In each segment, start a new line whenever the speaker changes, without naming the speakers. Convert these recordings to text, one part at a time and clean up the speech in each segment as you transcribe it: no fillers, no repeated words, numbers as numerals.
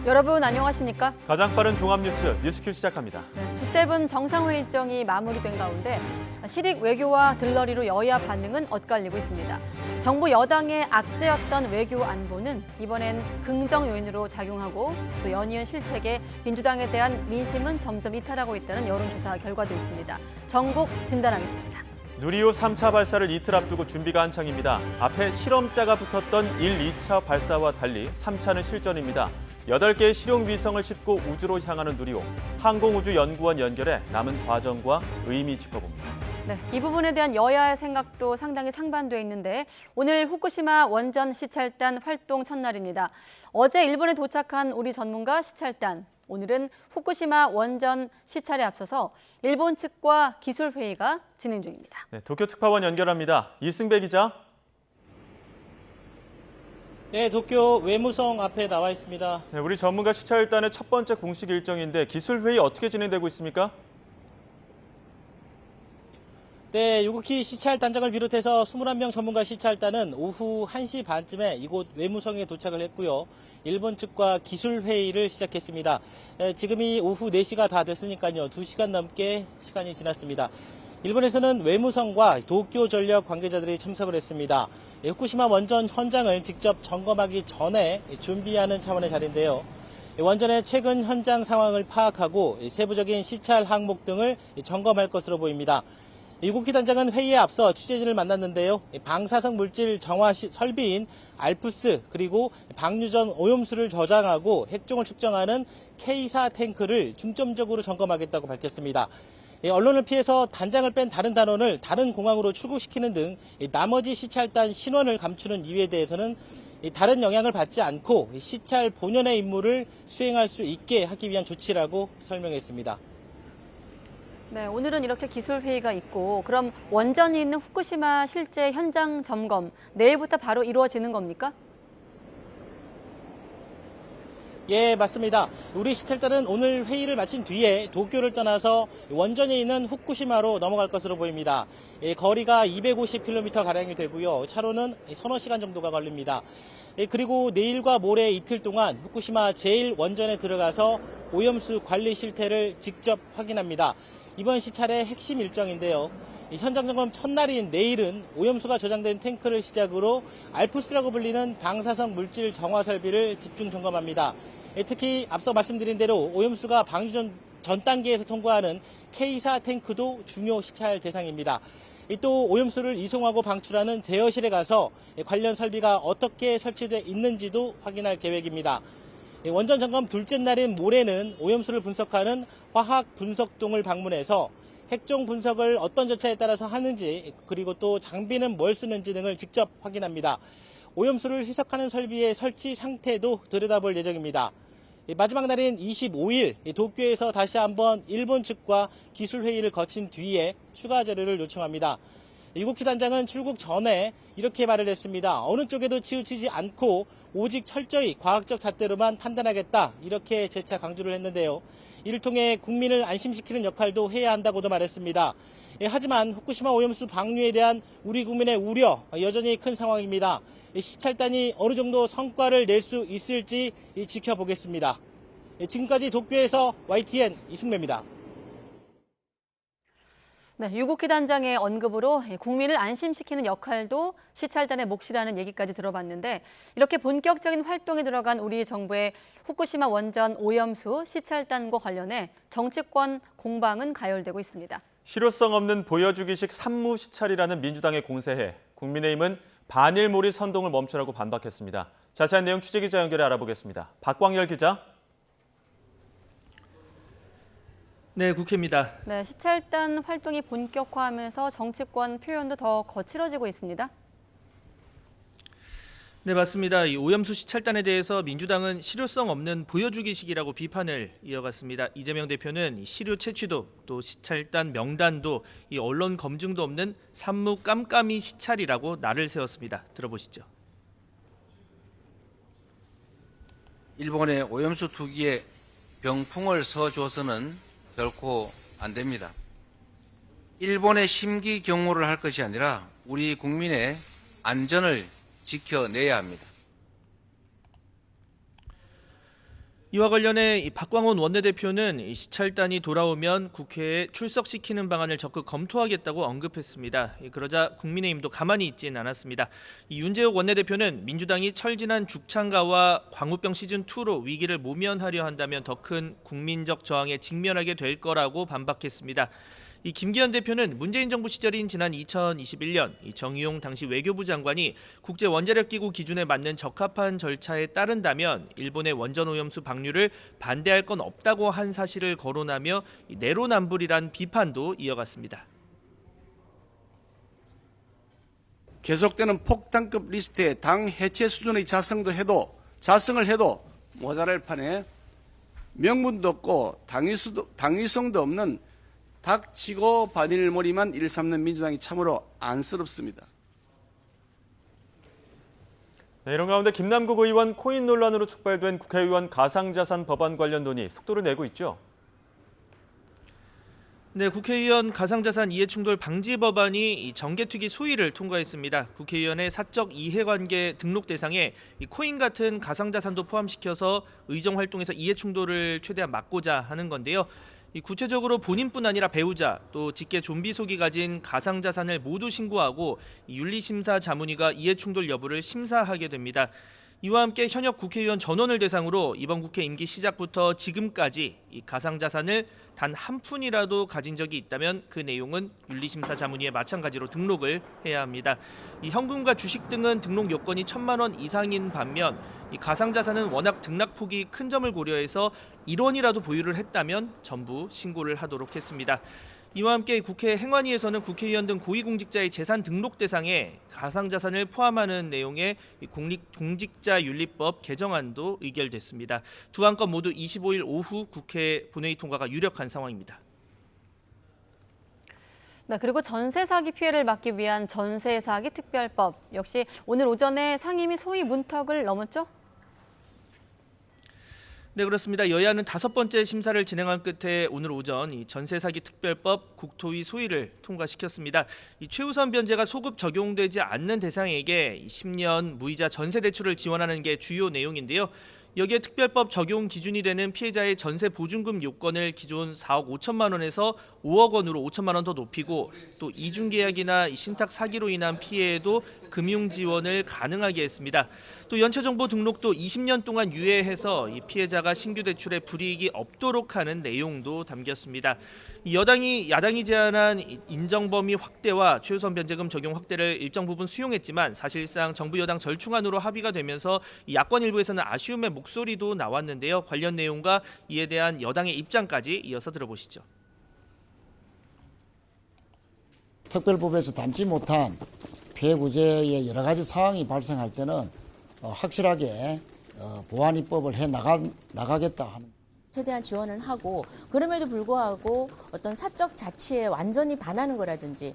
여러분 안녕하십니까?
가장 빠른 종합뉴스 뉴스큐 시작합니다.
G7 정상회의 일정이 마무리된 가운데 실익 외교와 들러리로 여야 반응은 엇갈리고 있습니다. 정부 여당의 악재였던 외교 안보는 이번엔 긍정 요인으로 작용하고 또 연이은 실책에 민주당에 대한 민심은 점점 이탈하고 있다는 여론조사 결과도 있습니다. 전국 진단하겠습니다.
누리호 3차 발사를 이틀 앞두고 준비가 한창입니다. 앞에 실험자가 붙었던 1, 2차 발사와 달리 3차는 실전입니다. 8개의 실용 위성을 싣고 우주로 향하는 누리호. 항공우주연구원 연결해 남은 과정과 의미 짚어봅니다.
네, 이 부분에 대한 여야의 생각도 상당히 상반돼 있는데 오늘 후쿠시마 원전 시찰단 활동 첫날입니다. 어제 일본에 도착한 우리 전문가 시찰단. 오늘은 후쿠시마 원전 시찰에 앞서서 일본 측과 기술회의가 진행 중입니다.
네, 도쿄 특파원 연결합니다. 이승배 기자.
네, 도쿄 외무성 앞에 나와 있습니다.
네, 우리 전문가 시찰단의 첫 번째 공식 일정인데 기술회의 어떻게 진행되고 있습니까?
네, 요구키 시찰단장을 비롯해서 21명 전문가 시찰단은 오후 1시 반쯤에 이곳 외무성에 도착을 했고요. 일본 측과 기술회의를 시작했습니다. 지금이 오후 4시가 다 됐으니까요. 2시간 넘게 시간이 지났습니다. 일본에서는 외무성과 도쿄전력 관계자들이 참석을 했습니다. 후쿠시마 원전 현장을 직접 점검하기 전에 준비하는 차원의 자리인데요. 원전의 최근 현장 상황을 파악하고 세부적인 시찰 항목 등을 점검할 것으로 보입니다. 유국희 단장은 회의에 앞서 취재진을 만났는데요. 방사성 물질 정화 설비인 알프스 그리고 방류전 오염수를 저장하고 핵종을 측정하는 K사 탱크를 중점적으로 점검하겠다고 밝혔습니다. 언론을 피해서 단장을 뺀 다른 단원을 다른 공항으로 출국시키는 등 나머지 시찰단 신원을 감추는 이유에 대해서는 다른 영향을 받지 않고 시찰 본연의 임무를 수행할 수 있게 하기 위한 조치라고 설명했습니다.
네, 오늘은 이렇게 기술회의가 있고 그럼 원전이 있는 후쿠시마 실제 현장 점검 내일부터 바로 이루어지는 겁니까?
예, 맞습니다. 우리 시찰단은 오늘 회의를 마친 뒤에 도쿄를 떠나서 원전이 있는 후쿠시마로 넘어갈 것으로 보입니다. 거리가 250km가량이 되고요. 차로는 서너 시간 정도가 걸립니다. 그리고 내일과 모레 이틀 동안 후쿠시마 제1원전에 들어가서 오염수 관리 실태를 직접 확인합니다. 이번 시찰의 핵심 일정인데요. 현장 점검 첫날인 내일은 오염수가 저장된 탱크를 시작으로 알프스라고 불리는 방사성 물질 정화 설비를 집중 점검합니다. 특히 앞서 말씀드린 대로 오염수가 방류전 전 단계에서 통과하는 K사 탱크도 중요 시찰 대상입니다. 또 오염수를 이송하고 방출하는 제어실에 가서 관련 설비가 어떻게 설치되어 있는지도 확인할 계획입니다. 원전 점검 둘째 날인 모레는 오염수를 분석하는 화학 분석동을 방문해서 핵종 분석을 어떤 절차에 따라서 하는지 그리고 또 장비는 뭘 쓰는지 등을 직접 확인합니다. 오염수를 희석하는 설비의 설치 상태도 들여다볼 예정입니다. 마지막 날인 25일 도쿄에서 다시 한번 일본 측과 기술회의를 거친 뒤에 추가 자료를 요청합니다. 유국희 단장은 출국 전에 이렇게 말을 했습니다. 어느 쪽에도 치우치지 않고 오직 철저히 과학적 잣대로만 판단하겠다 이렇게 재차 강조를 했는데요. 이를 통해 국민을 안심시키는 역할도 해야 한다고도 말했습니다. 하지만 후쿠시마 오염수 방류에 대한 우리 국민의 우려 여전히 큰 상황입니다. 시찰단이 어느 정도 성과를 낼 수 있을지 지켜보겠습니다. 지금까지 도쿄에서 YTN 이승배입니다.
네, 유국희 단장의 언급으로 국민을 안심시키는 역할도 시찰단의 몫이라는 얘기까지 들어봤는데 이렇게 본격적인 활동에 들어간 우리 정부의 후쿠시마 원전 오염수 시찰단과 관련해 정치권 공방은 가열되고 있습니다.
실효성 없는 보여주기식 산무 시찰이라는 민주당의 공세에 국민의힘은 반일몰이 선동을 멈추라고 반박했습니다. 자세한 내용 취재기자 연결해 알아보겠습니다. 박광열 기자.
네, 국회입니다.
네, 시찰단 활동이 본격화하면서 정치권 표현도 더 거칠어지고 있습니다.
네, 맞습니다. 이 오염수 시찰단에 대해서 민주당은 실효성 없는 보여주기식이라고 비판을 이어갔습니다. 이재명 대표는 시료 채취도 또 시찰단 명단도 이 언론 검증도 없는 산무 깜깜이 시찰이라고 날을 세웠습니다. 들어보시죠.
일본의 오염수 투기에 병풍을 서줘서는 결코 안 됩니다. 일본의 심기 경호를 할 것이 아니라 우리 국민의 안전을 지켜내야 합니다.
이와 관련해 이 박광온 원내대표는 이 시찰단이 돌아오면 국회에 출석시키는 방안을 적극 검토하겠다고 언급했습니다. 그러자 국민의힘도 가만히 있진 않았습니다. 이 윤재욱 원내대표는 민주당이 철진한 죽창가와 광우병 시즌2로 위기를 모면하려 한다면 더 큰 국민적 저항에 직면하게 될 거라고 반박했습니다. 이 김기현 대표는 문재인 정부 시절인 지난 2021년 이 정의용 당시 외교부 장관이 국제 원자력 기구 기준에 맞는 적합한 절차에 따른다면 일본의 원전 오염수 방류를 반대할 건 없다고 한 사실을 거론하며 내로남불이란 비판도 이어갔습니다.
계속되는 폭탄급 리스트에 당 해체 수준의 자성을 해도 모자랄 판에 명분도 없고 당위성도 없는 닥치고 바늘머리만 일삼는 민주당이 참으로 안쓰럽습니다.
네, 이런 가운데 김남국 의원 코인 논란으로 촉발된 국회의원 가상자산 법안 관련 논의 속도를 내고 있죠.
네, 국회의원 가상자산 이해충돌 방지 법안이 정개특위 소위를 통과했습니다. 국회의원의 사적 이해관계 등록 대상에 코인 같은 가상자산도 포함시켜서 의정 활동에서 이해충돌을 최대한 막고자 하는 건데요. 구체적으로 본인뿐 아니라 배우자 또 직계 좀비속이 가진 가상자산을 모두 신고하고 윤리심사 자문위가 이해충돌 여부를 심사하게 됩니다. 이와 함께 현역 국회의원 전원을 대상으로 이번 국회 임기 시작부터 지금까지 이 가상자산을 단 한 푼이라도 가진 적이 있다면 그 내용은 윤리심사 자문위에 마찬가지로 등록을 해야 합니다. 이 현금과 주식 등은 등록 요건이 1,000만 원 이상인 반면 이 가상자산은 워낙 등락폭이 큰 점을 고려해서 1원이라도 보유를 했다면 전부 신고를 하도록 했습니다. 이와 함께 국회 행안위에서는 국회의원 등 고위공직자의 재산 등록 대상에 가상자산을 포함하는 내용의 공직자윤리법 개정안도 의결됐습니다. 두 안건 모두 25일 오후 국회 본회의 통과가 유력한 상황입니다.
네, 그리고 전세 사기 피해를 막기 위한 전세 사기 특별법 역시 오늘 오전에 상임위 소위 문턱을 넘었죠?
네, 그렇습니다. 여야는 5번째 심사를 진행한 끝에 오늘 오전 이 전세 사기 특별법 국토위 소위를 통과시켰습니다. 이 최우선 변제가 소급 적용되지 않는 대상에게 10년 무이자 전세 대출을 지원하는 게 주요 내용인데요. 여기에 특별법 적용 기준이 되는 피해자의 전세 보증금 요건을 기존 4억 5천만 원에서 5억 원으로 5천만 원 더 높이고 또 이중 계약이나 신탁 사기로 인한 피해에도 금융 지원을 가능하게 했습니다. 또 연체 정보 등록도 20년 동안 유예해서 이 피해자가 신규 대출에 불이익이 없도록 하는 내용도 담겼습니다. 야당이 제안한 인정 범위 확대와 최우선 변제금 적용 확대를 일정 부분 수용했지만 사실상 정부 여당 절충안으로 합의가 되면서 야권 일부에서는 아쉬움의 목소리도 나왔는데요. 관련 내용과 이에 대한 여당의 입장까지 이어서 들어보시죠.
특별법에서 담지 못한 피해 구제의 여러 가지 상황이 발생할 때는 확실하게 보완 입법을 해 나가겠다 하는.
최대한 지원을 하고 그럼에도 불구하고 어떤 사적 자치에 완전히 반하는 거라든지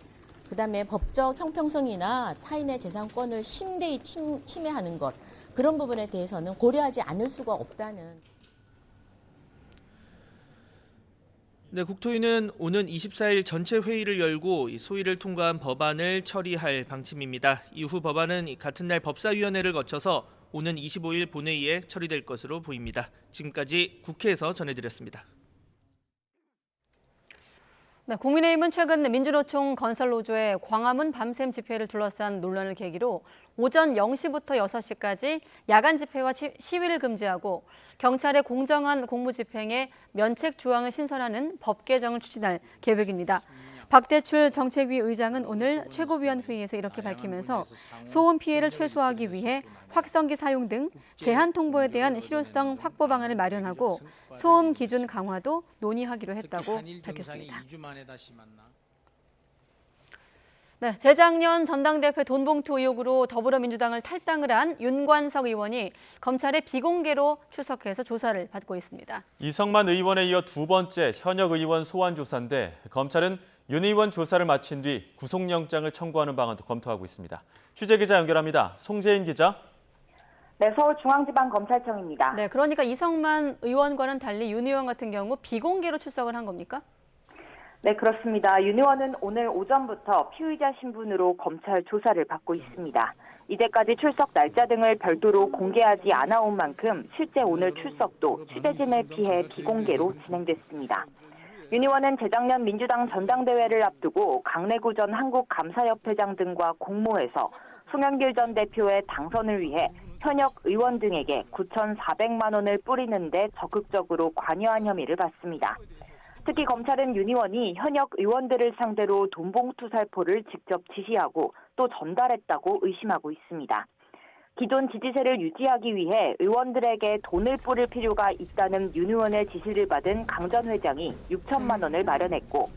그다음에 법적 형평성이나 타인의 재산권을 심대히 침해하는 것 그런 부분에 대해서는 고려하지 않을 수가 없다는.
네, 국토위는 오는 24일 전체 회의를 열고 이 소위를 통과한 법안을 처리할 방침입니다. 이후 법안은 같은 날 법사위원회를 거쳐서 오는 25일 본회의에 처리될 것으로 보입니다. 지금까지 국회에서 전해드렸습니다.
네, 국민의힘은 최근 민주노총 건설노조의 광화문 밤샘 집회를 둘러싼 논란을 계기로 오전 0시부터 6시까지 야간 집회와 시위를 금지하고 경찰의 공정한 공무집행에 면책 조항을 신설하는 법 개정을 추진할 계획입니다. 박대출 정책위 의장은 오늘 최고위원회의에서 이렇게 밝히면서 소음 피해를 최소화하기 위해 확성기 사용 등 제한 통보에 대한 실효성 확보 방안을 마련하고 소음 기준 강화도 논의하기로 했다고 밝혔습니다. 네, 재작년 전당대회 돈봉투 의혹으로 더불어민주당을 탈당을 한 윤관석 의원이 검찰의 비공개로 출석해서 조사를 받고 있습니다.
이성만 의원에 이어 두 번째 현역 의원 소환 조사인데 검찰은 윤 의원 조사를 마친 뒤 구속영장을 청구하는 방안도 검토하고 있습니다. 취재기자 연결합니다. 송재인 기자.
네, 서울중앙지방검찰청입니다.
네, 그러니까 이성만 의원과는 달리 윤 의원 같은 경우 비공개로 출석을 한 겁니까?
네, 그렇습니다. 윤 의원은 오늘 오전부터 피의자 신분으로 검찰 조사를 받고 있습니다. 이제까지 출석 날짜 등을 별도로 공개하지 않아온 만큼 실제 오늘 출석도 취재진을 피해 비공개로 진행됐습니다. 윤 의원은 재작년 민주당 전당대회를 앞두고 강내구 전 한국감사협회장 등과 공모해서 송영길 전 대표의 당선을 위해 현역 의원 등에게 9,400만 원을 뿌리는 데 적극적으로 관여한 혐의를 받습니다. 특히 검찰은 윤 의원이 현역 의원들을 상대로 돈봉투 살포를 직접 지시하고 또 전달했다고 의심하고 있습니다. 기존 지지세를 유지하기 위해 의원들에게 돈을 뿌릴 필요가 있다는 윤 의원의 지시를 받은 강 전 회장이 6천만 원을 마련했고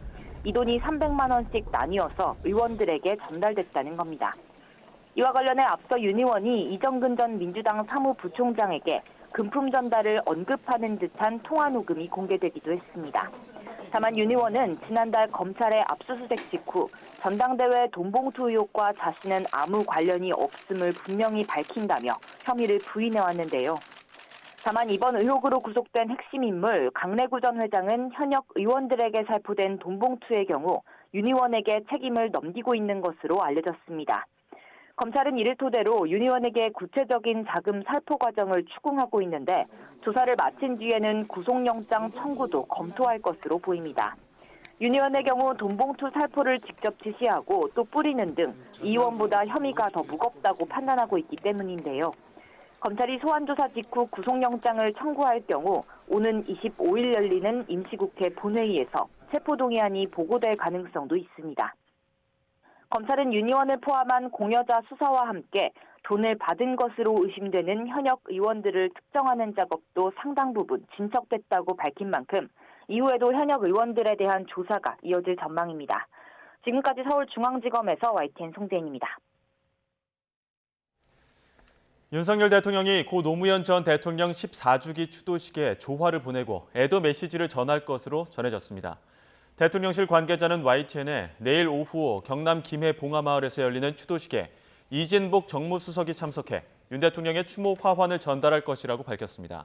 이 돈이 300만 원씩 나뉘어서 의원들에게 전달됐다는 겁니다. 이와 관련해 앞서 윤 의원이 이정근 전 민주당 사무부총장에게 금품 전달을 언급하는 듯한 통화 녹음이 공개되기도 했습니다. 다만 윤 의원은 지난달 검찰의 압수수색 직후 전당대회 돈봉투 의혹과 자신은 아무 관련이 없음을 분명히 밝힌다며 혐의를 부인해왔는데요. 다만 이번 의혹으로 구속된 핵심 인물 강내구 전 회장은 현역 의원들에게 살포된 돈봉투의 경우 윤 의원에게 책임을 넘기고 있는 것으로 알려졌습니다. 검찰은 이를 토대로 윤 의원에게 구체적인 자금 살포 과정을 추궁하고 있는데 조사를 마친 뒤에는 구속영장 청구도 검토할 것으로 보입니다. 윤 의원의 경우 돈봉투 살포를 직접 지시하고 또 뿌리는 등 이 의원보다 혐의가 더 무겁다고 판단하고 있기 때문인데요. 검찰이 소환조사 직후 구속영장을 청구할 경우 오는 25일 열리는 임시국회 본회의에서 체포동의안이 보고될 가능성도 있습니다. 검찰은 윤 의원을 포함한 공여자 수사와 함께 돈을 받은 것으로 의심되는 현역 의원들을 특정하는 작업도 상당 부분 진척됐다고 밝힌 만큼 이후에도 현역 의원들에 대한 조사가 이어질 전망입니다. 지금까지 서울중앙지검에서 YTN 송재인입니다.
윤석열 대통령이 고 노무현 전 대통령 14주기 추도식에 조화를 보내고 애도 메시지를 전할 것으로 전해졌습니다. 대통령실 관계자는 YTN에 내일 오후 경남 김해 봉하마을에서 열리는 추도식에 이진복 정무수석이 참석해 윤 대통령의 추모 화환을 전달할 것이라고 밝혔습니다.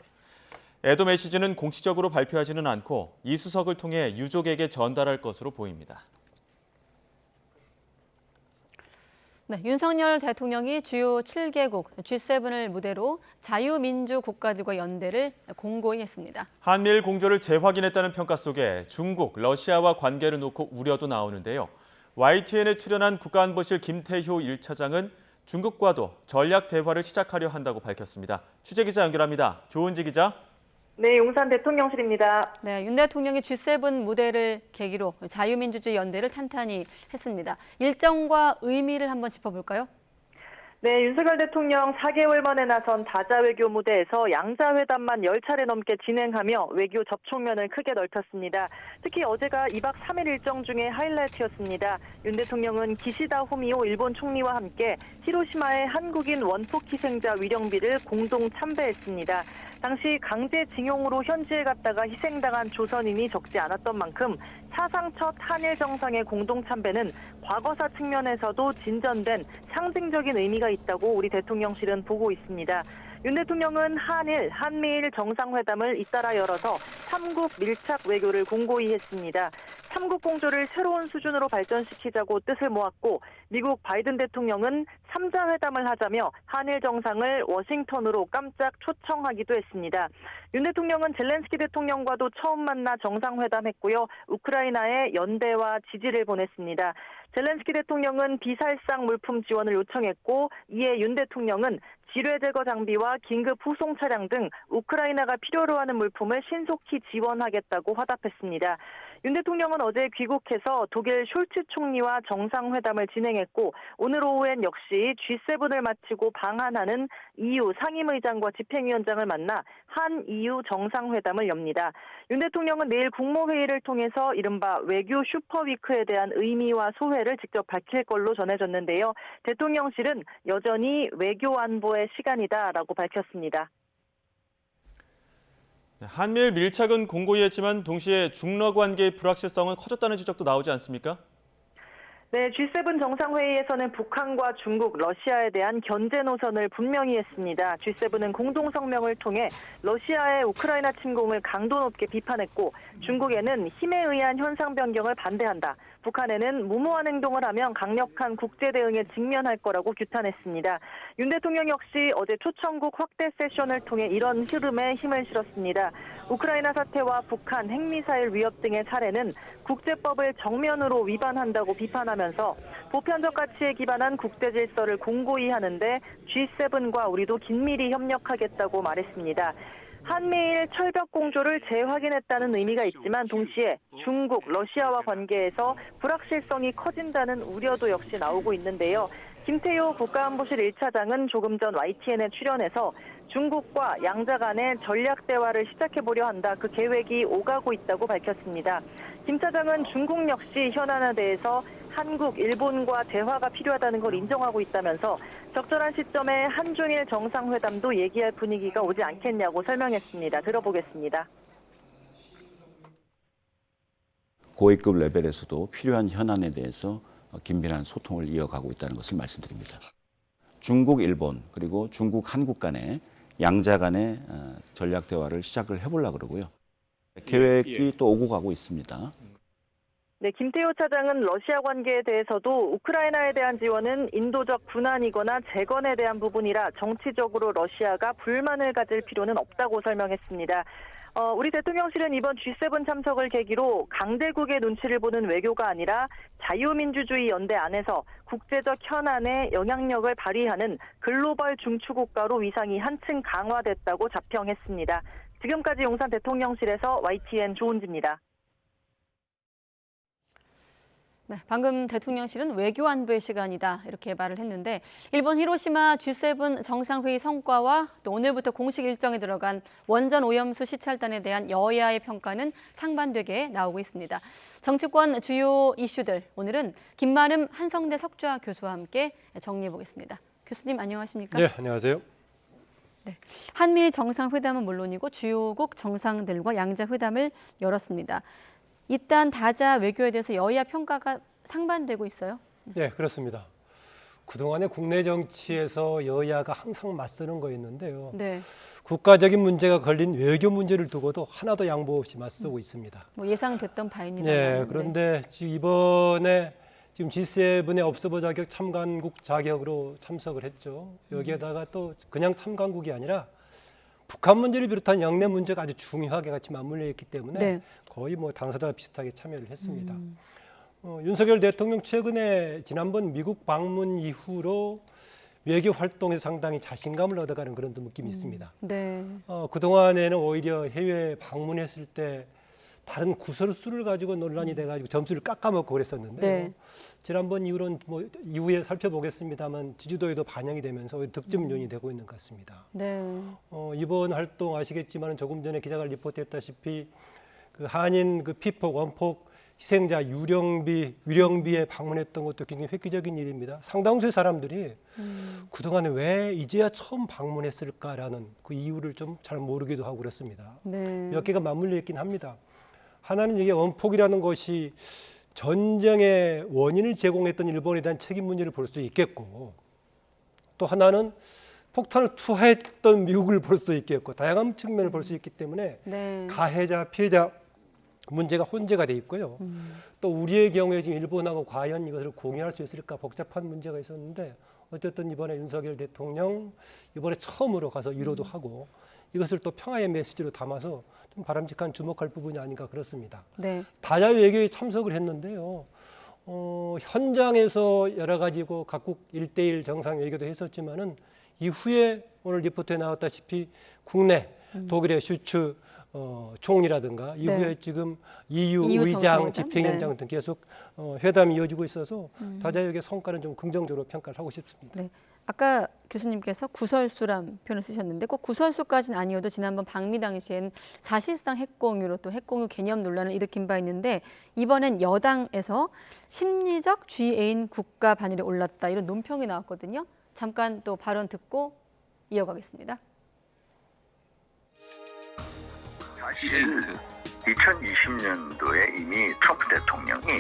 애도 메시지는 공식적으로 발표하지는 않고 이 수석을 통해 유족에게 전달할 것으로 보입니다.
네, 윤석열 대통령이 주요 7개국 G7을 무대로 자유민주 국가들과 연대를 공고히 했습니다.
한미일 공조를 재확인했다는 평가 속에 중국, 러시아와 관계를 놓고 우려도 나오는데요. YTN에 출연한 국가안보실 김태효 1차장은 중국과도 전략 대화를 시작하려 한다고 밝혔습니다. 취재기자 연결합니다. 조은지 기자.
네, 용산 대통령실입니다.
네, 윤 대통령이 G7 무대를 계기로 자유민주주의 연대를 탄탄히 했습니다. 일정과 의미를 한번 짚어볼까요?
네, 윤석열 대통령 4개월 만에 나선 다자 외교 무대에서 양자 회담만 10차례 넘게 진행하며 외교 접촉면을 크게 넓혔습니다. 특히 어제가 2박 3일 일정 중에 하이라이트였습니다. 윤 대통령은 기시다 후미오 일본 총리와 함께 히로시마의 한국인 원폭 희생자 위령비를 공동 참배했습니다. 당시 강제징용으로 현지에 갔다가 희생당한 조선인이 적지 않았던 만큼 사상 첫 한일 정상의 공동 참배는 과거사 측면에서도 진전된 상징적인 의미가 있다고 우리 대통령실은 보고 있습니다. 윤 대통령은 한미일 정상회담을 잇따라 열어서 3국 밀착 외교를 공고히 했습니다. 3국 공조를 새로운 수준으로 발전시키자고 뜻을 모았고 미국 바이든 대통령은 3자 회담을 하자며 한일 정상을 워싱턴으로 깜짝 초청하기도 했습니다. 윤 대통령은 젤렌스키 대통령과도 처음 만나 정상회담했고요. 우크라이나에 연대와 지지를 보냈습니다. 젤렌스키 대통령은 비살상 물품 지원을 요청했고 이에 윤 대통령은 지뢰 제거 장비와 긴급 후송 차량 등 우크라이나가 필요로 하는 물품을 신속히 지원하겠다고 화답했습니다. 윤 대통령은 어제 귀국해서 독일 숄츠 총리와 정상회담을 진행했고 오늘 오후엔 역시 G7을 마치고 방한하는 EU 상임의장과 집행위원장을 만나 한 EU 정상회담을 엽니다. 윤 대통령은 내일 국무회의를 통해서 이른바 외교 슈퍼위크에 대한 의미와 소회를 직접 밝힐 걸로 전해졌는데요. 대통령실은 여전히 외교 안보의 시간이다라고 밝혔습니다.
한미일 밀착은 공고히 했지만 동시에 중러 관계의 불확실성은 커졌다는 지적도 나오지 않습니까?
네, G7 정상회의에서는 북한과 중국, 러시아에 대한 견제 노선을 분명히 했습니다. G7은 공동성명을 통해 러시아의 우크라이나 침공을 강도 높게 비판했고 중국에는 힘에 의한 현상 변경을 반대한다. 북한에는 무모한 행동을 하면 강력한 국제 대응에 직면할 거라고 규탄했습니다. 윤 대통령 역시 어제 초청국 확대 세션을 통해 이런 흐름에 힘을 실었습니다. 우크라이나 사태와 북한 핵미사일 위협 등의 사례는 국제법을 정면으로 위반한다고 비판하면서 보편적 가치에 기반한 국제 질서를 공고히 하는데 G7과 우리도 긴밀히 협력하겠다고 말했습니다. 한미일 철벽 공조를 재확인했다는 의미가 있지만 동시에 중국, 러시아와 관계에서 불확실성이 커진다는 우려도 역시 나오고 있는데요. 김태효 국가안보실 1차장은 조금 전 YTN에 출연해서 중국과 양자 간의 전략 대화를 시작해보려 한다. 그 계획이 오가고 있다고 밝혔습니다. 김 차장은 중국 역시 현안에 대해서 한국, 일본과 대화가 필요하다는 걸 인정하고 있다면서 적절한 시점에 한중일 정상회담도 얘기할 분위기가 오지 않겠냐고 설명했습니다. 들어보겠습니다.
고위급 레벨에서도 필요한 현안에 대해서 긴밀한 소통을 이어가고 있다는 것을 말씀드립니다. 중국, 일본 그리고 중국, 한국 간의 양자 간의 전략 대화를 시작을 해보려고 그러고요. 계획이 또 오고 가고 있습니다.
네, 김태효 차장은 러시아 관계에 대해서도 우크라이나에 대한 지원은 인도적 분한이거나 재건에 대한 부분이라 정치적으로 러시아가 불만을 가질 필요는 없다고 설명했습니다. 우리 대통령실은 이번 G7 참석을 계기로 강대국의 눈치를 보는 외교가 아니라 자유민주주의 연대 안에서 국제적 현안에 영향력을 발휘하는 글로벌 중추국가로 위상이 한층 강화됐다고 자평했습니다. 지금까지 용산 대통령실에서 YTN 조은지입니다.
네, 방금 대통령실은 외교 안보의 시간이다 이렇게 말을 했는데 일본 히로시마 G7 정상회의 성과와 또 오늘부터 공식 일정에 들어간 원전 오염수 시찰단에 대한 여야의 평가는 상반되게 나오고 있습니다. 정치권 주요 이슈들 오늘은 김만흠 한성대 석좌 교수와 함께 정리해 보겠습니다. 교수님 안녕하십니까?
네, 안녕하세요.
네, 한미 정상회담은 물론이고 주요국 정상들과 양자회담을 열었습니다. 일단 다자 외교에 대해서 여야 평가가 상반되고 있어요.
네, 그렇습니다. 그동안의 국내 정치에서 여야가 항상 맞서는 거였는데요.
네.
국가적인 문제가 걸린 외교 문제를 두고도 하나도 양보 없이 맞서고 있습니다.
뭐 예상됐던 바입니다.
네, 그런데 지금 이번에 지금 G7의 업서버 자격 참관국 자격으로 참석을 했죠. 여기에다가 또 그냥 참관국이 아니라 북한 문제를 비롯한 영내 문제가 아주 중요하게 같이 맞물려 있기 때문에
네.
거의 뭐 당사자와 비슷하게 참여를 했습니다. 윤석열 대통령 최근에 지난번 미국 방문 이후로 외교 활동에 상당히 자신감을 얻어가는 그런 느낌이 있습니다.
네.
그동안에는 오히려 해외 방문했을 때 다른 구설수를 가지고 논란이 돼가지고 점수를 깎아먹고 그랬었는데요.
네.
지난번 이후로는 뭐 이후에 살펴보겠습니다만 지지도에도 반영이 되면서 득점 요인이 되고 있는 것 같습니다.
네.
이번 활동 아시겠지만 조금 전에 기자가 리포트했다시피 그 한인 그 피폭 원폭 희생자 유령비에 방문했던 것도 굉장히 획기적인 일입니다. 상당수의 사람들이 그동안에 왜 이제야 처음 방문했을까라는 그 이유를 좀 잘 모르기도 하고 그렇습니다.
네.
몇 개가 맞물려 있긴 합니다. 하나는 이게 원폭이라는 것이 전쟁의 원인을 제공했던 일본에 대한 책임 문제를 볼 수 있겠고 또 하나는 폭탄을 투하했던 미국을 볼 수 있겠고 다양한 측면을 볼 수 있기 때문에
네.
가해자, 피해자 문제가 혼재가 돼 있고요. 또 우리의 경우에 지금 일본하고 과연 이것을 공유할 수 있을까 복잡한 문제가 있었는데 어쨌든 이번에 윤석열 대통령 이번에 처음으로 가서 위로도 하고 이것을 또 평화의 메시지로 담아서 좀 바람직한 주목할 부분이 아닌가 그렇습니다.
네.
다자 외교에 참석을 했는데요. 현장에서 여러 가지고 각국 1대1 정상 외교도 했었지만은 이후에 오늘 리포트에 나왔다시피 국내 독일의 슈츠 총리라든가 이후에
네.
지금 EU
정상회담?
의장, 집행위원장
네.
등 계속 회담이 이어지고 있어서 다자외교의 성과는 좀 긍정적으로 평가를 하고 싶습니다.
네. 아까 교수님께서 구설수란 표현을 쓰셨는데 꼭 구설수까지는 아니어도 지난번 방미 당시엔 사실상 핵공유로 또 핵공유 개념 논란을 일으킨 바 있는데 이번엔 여당에서 심리적 쥐애인 국가 반열에 올랐다 이런 논평이 나왔거든요. 잠깐 또 발언 듣고 이어가겠습니다.
사실은 2020년도에 이미 트럼프 대통령이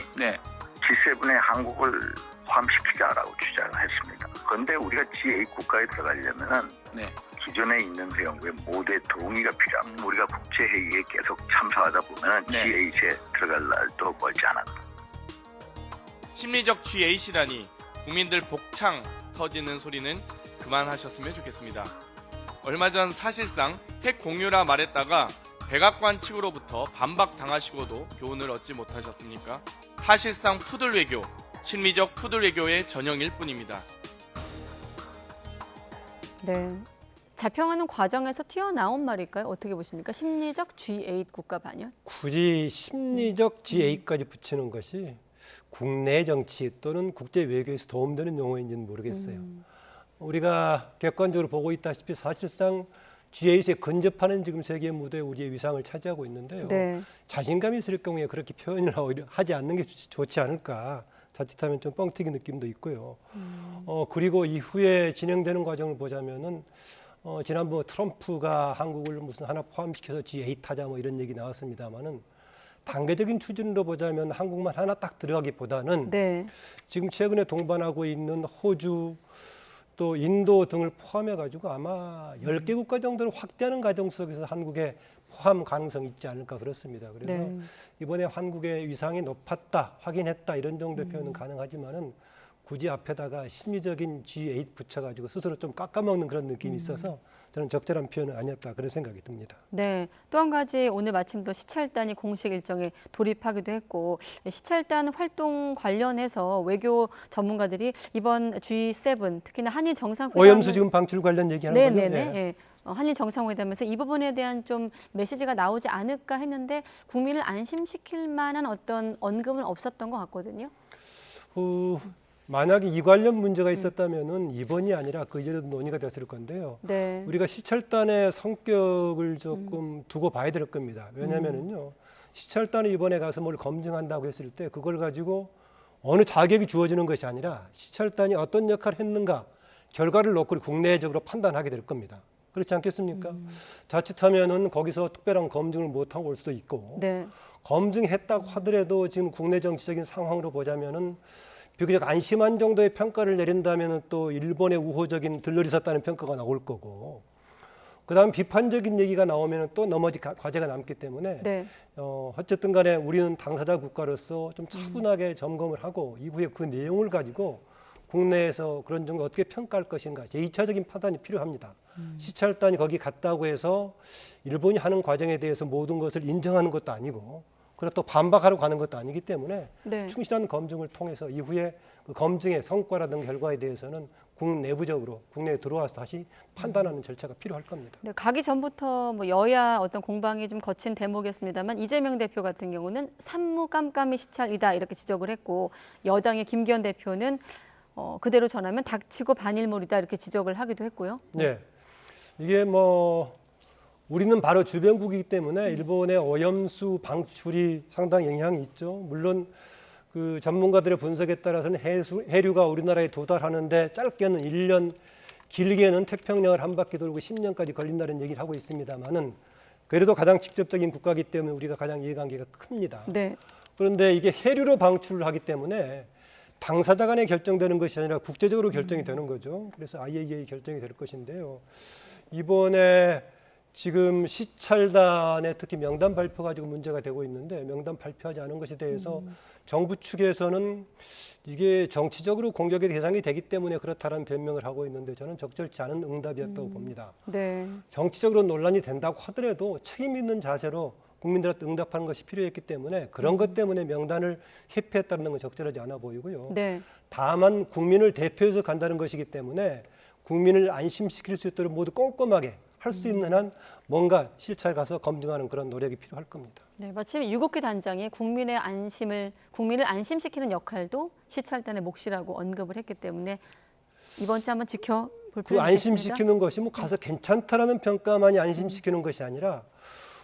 G7에 한국을 포함시키자라고 주장을 했습니다. 그런데 우리가 G8 국가에 들어가려면
네.
기존에 있는 회원국의 모두의 동의가 필요합니다. 우리가 국제회의에 계속 참석하다 보면
네.
G8에 들어갈 날도 멀지 않았다.
심리적 G8이라니 국민들 복창 터지는 소리는 그만하셨으면 좋겠습니다. 얼마 전 사실상 핵 공유라 말했다가 백악관 측으로부터 반박당하시고도 교훈을 얻지 못하셨습니까? 사실상 푸들 외교, 심리적 푸들 외교의 전형일 뿐입니다.
네. 자평하는 과정에서 튀어나온 말일까요? 어떻게 보십니까? 심리적 G8 국가 반영?
굳이 심리적 G8까지 붙이는 것이 국내 정치 또는 국제 외교에서 도움되는 용어인지는 모르겠어요. 우리가 객관적으로 보고 있다시피 사실상 G8에 근접하는 지금 세계 무대에 우리의 위상을 차지하고 있는데요.
네.
자신감이 있을 경우에 그렇게 표현을 하지 않는 게 좋지 않을까. 자칫하면 좀 뻥튀기 느낌도 있고요. 그리고 이후에 진행되는 과정을 보자면은 지난번 트럼프가 한국을 무슨 하나 포함시켜서 G8 하자 뭐 이런 얘기 나왔습니다만은 단계적인 추진으로 보자면 한국만 하나 딱 들어가기보다는
네.
지금 최근에 동반하고 있는 호주 또 인도 등을 포함해 가지고 아마 10개 국가 정도를 확대하는 과정 속에서 한국의 포함 가능성이 있지 않을까 그렇습니다. 그래서
네.
이번에 한국의 위상이 높았다, 확인했다 이런 정도의 표현은 가능하지만은 굳이 앞에다가 심리적인 G8 붙여가지고 스스로 좀 깎아먹는 그런 느낌이 있어서 저는 적절한 표현은 아니었다 그런 생각이 듭니다.
네. 또 한 가지 오늘 마침 또 시찰단이 공식 일정에 돌입하기도 했고 시찰단 활동 관련해서 외교 전문가들이 이번 G7 특히나 한일 정상회담
오염수 지금 방출 관련 얘기하는 거죠?
네네네. 예. 한일 정상회담에서 이 부분에 대한 좀 메시지가 나오지 않을까 했는데 국민을 안심시킬 만한 어떤 언급은 없었던 것 같거든요.
만약에 이 관련 문제가 있었다면은 이번이 아니라 그 이전에도 논의가 됐을 건데요.
네.
우리가 시찰단의 성격을 조금 두고 봐야 될 겁니다. 왜냐하면은요, 시찰단이 이번에 가서 뭘 검증한다고 했을 때 그걸 가지고 어느 자격이 주어지는 것이 아니라 시찰단이 어떤 역할을 했는가 결과를 놓고 국내적으로 판단하게 될 겁니다. 그렇지 않겠습니까? 자칫하면은 거기서 특별한 검증을 못하고 올 수도 있고
네.
검증했다고 하더라도 지금 국내 정치적인 상황으로 보자면은 비교적 안심한 정도의 평가를 내린다면 또 일본의 우호적인 들러리 섰다는 평가가 나올 거고 그다음 비판적인 얘기가 나오면 또 나머지 과제가 남기 때문에
네.
어쨌든 간에 우리는 당사자 국가로서 좀 차분하게 점검을 하고 이후에 그 내용을 가지고 국내에서 그런 정도 어떻게 평가할 것인가 제2차적인 판단이 필요합니다. 시찰단이 거기 갔다고 해서 일본이 하는 과정에 대해서 모든 것을 인정하는 것도 아니고 그리고 또 반박하러 가는 것도 아니기 때문에
네.
충실한 검증을 통해서 이후에 그 검증의 성과라든가 결과에 대해서는 국내부적으로 국내에 들어와서 다시 판단하는 절차가 필요할 겁니다.
네, 가기 전부터 뭐 여야 어떤 공방이 좀 거친 대목이었습니다만 이재명 대표 같은 경우는 산무깜깜이 시찰이다 이렇게 지적을 했고 여당의 김기현 대표는 그대로 전하면 닥치고 반일몰이다 이렇게 지적을 하기도 했고요.
네, 이게 뭐 우리는 바로 주변국이기 때문에 일본의 오염수 방출이 상당히 영향이 있죠. 물론 그 전문가들의 분석에 따라서는 해류가 우리나라에 도달하는데 짧게는 1년, 길게는 태평양을 한 바퀴 돌고 10년까지 걸린다는 얘기를 하고 있습니다만은 그래도 가장 직접적인 국가이기 때문에 우리가 가장 이해관계가 큽니다.
네.
그런데 이게 해류로 방출을 하기 때문에 당사자 간에 결정되는 것이 아니라 국제적으로 결정이 되는 거죠. 그래서 IAEA 결정이 될 것인데요. 이번에 지금 시찰단의 특히 명단 발표 가지고 문제가 되고 있는데 명단 발표하지 않은 것에 대해서 정부 측에서는 이게 정치적으로 공격의 대상이 되기 때문에 그렇다는 변명을 하고 있는데 저는 적절치 않은 응답이었다고 봅니다.
네.
정치적으로 논란이 된다고 하더라도 책임 있는 자세로 국민들한테 응답하는 것이 필요했기 때문에 그런 것 때문에 명단을 회피했다는 건 적절하지 않아 보이고요.
네.
다만 국민을 대표해서 간다는 것이기 때문에 국민을 안심시킬 수 있도록 모두 꼼꼼하게 할 수 있는 한 뭔가 실찰 가서 검증하는 그런 노력이 필요할 겁니다.
네, 마침 7개 단장이 국민을 안심시키는 역할도 시찰단의 몫이라고 언급을 했기 때문에 이번 주 한번 지켜볼 필요가
그
있겠습니다.
안심시키는 것이 뭐 가서 괜찮다라는 평가만이 안심시키는 것이 아니라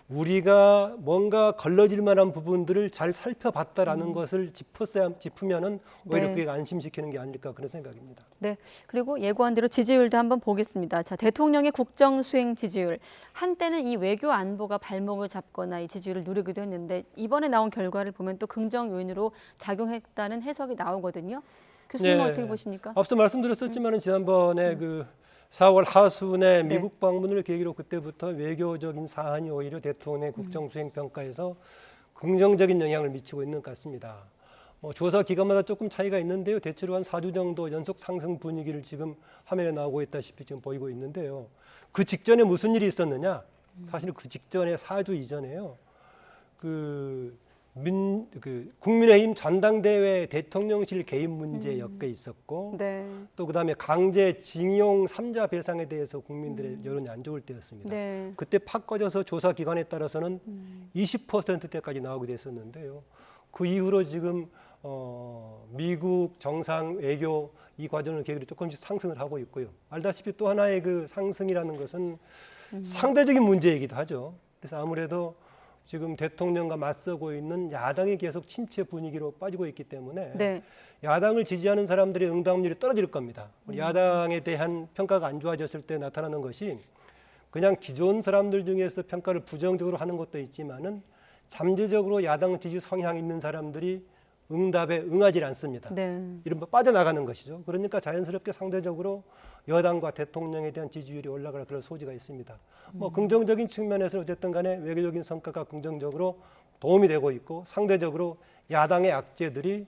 우리가 뭔가 걸러질 만한 부분들을 잘 살펴봤다라는 것을 짚으면은 오히려
네.
그게 안심시키는 게 아닐까 그런 생각입니다.
네. 그리고 예고한 대로 지지율도 한번 보겠습니다. 자, 대통령의 국정 수행 지지율. 한때는 이 외교 안보가 발목을 잡거나 이 지지율을 누리기도 했는데 이번에 나온 결과를 보면 또 긍정 요인으로 작용했다는 해석이 나오거든요. 교수님은
네.
어떻게 보십니까?
앞서 말씀드렸었지만은 지난번에 그 4월 하순에 미국 방문을 계기로 그때부터 외교적인 사안이 오히려 대통령의 국정 수행 평가에서 긍정적인 영향을 미치고 있는 것 같습니다. 조사 기간마다 조금 차이가 있는데요. 대체로 한 4주 정도 연속 상승 분위기를 지금 화면에 나오고 있다시피 지금 보이고 있는데요. 그 직전에 무슨 일이 있었느냐? 사실 그 직전에 4주 이전에요. 국민의힘 전당대회 대통령실 개입 문제 엮여 있었고
네.
또 그다음에 강제징용 3자 배상에 대해서 국민들의 여론이 안 좋을 때였습니다.
네.
그때 팍 꺼져서 조사 기관에 따라서는 20%대까지 나오게 됐었는데요. 그 이후로 지금 미국 정상 외교 이 과정을 계기로 조금씩 상승을 하고 있고요. 알다시피 또 하나의 그 상승이라는 것은 상대적인 문제이기도 하죠. 그래서 아무래도 지금 대통령과 맞서고 있는 야당이 계속 침체 분위기로 빠지고 있기 때문에
네.
야당을 지지하는 사람들의 응답률이 떨어질 겁니다. 야당에 대한 평가가 안 좋아졌을 때 나타나는 것이 그냥 기존 사람들 중에서 평가를 부정적으로 하는 것도 있지만은 잠재적으로 야당 지지 성향이 있는 사람들이 응답에 응하지 않습니다.
네.
이른바 빠져나가는 것이죠. 그러니까 자연스럽게 상대적으로 여당과 대통령에 대한 지지율이 올라갈 그런 소지가 있습니다. 긍정적인 측면에서 어쨌든 간에 외교적인 성과가 긍정적으로 도움이 되고 있고 상대적으로 야당의 악재들이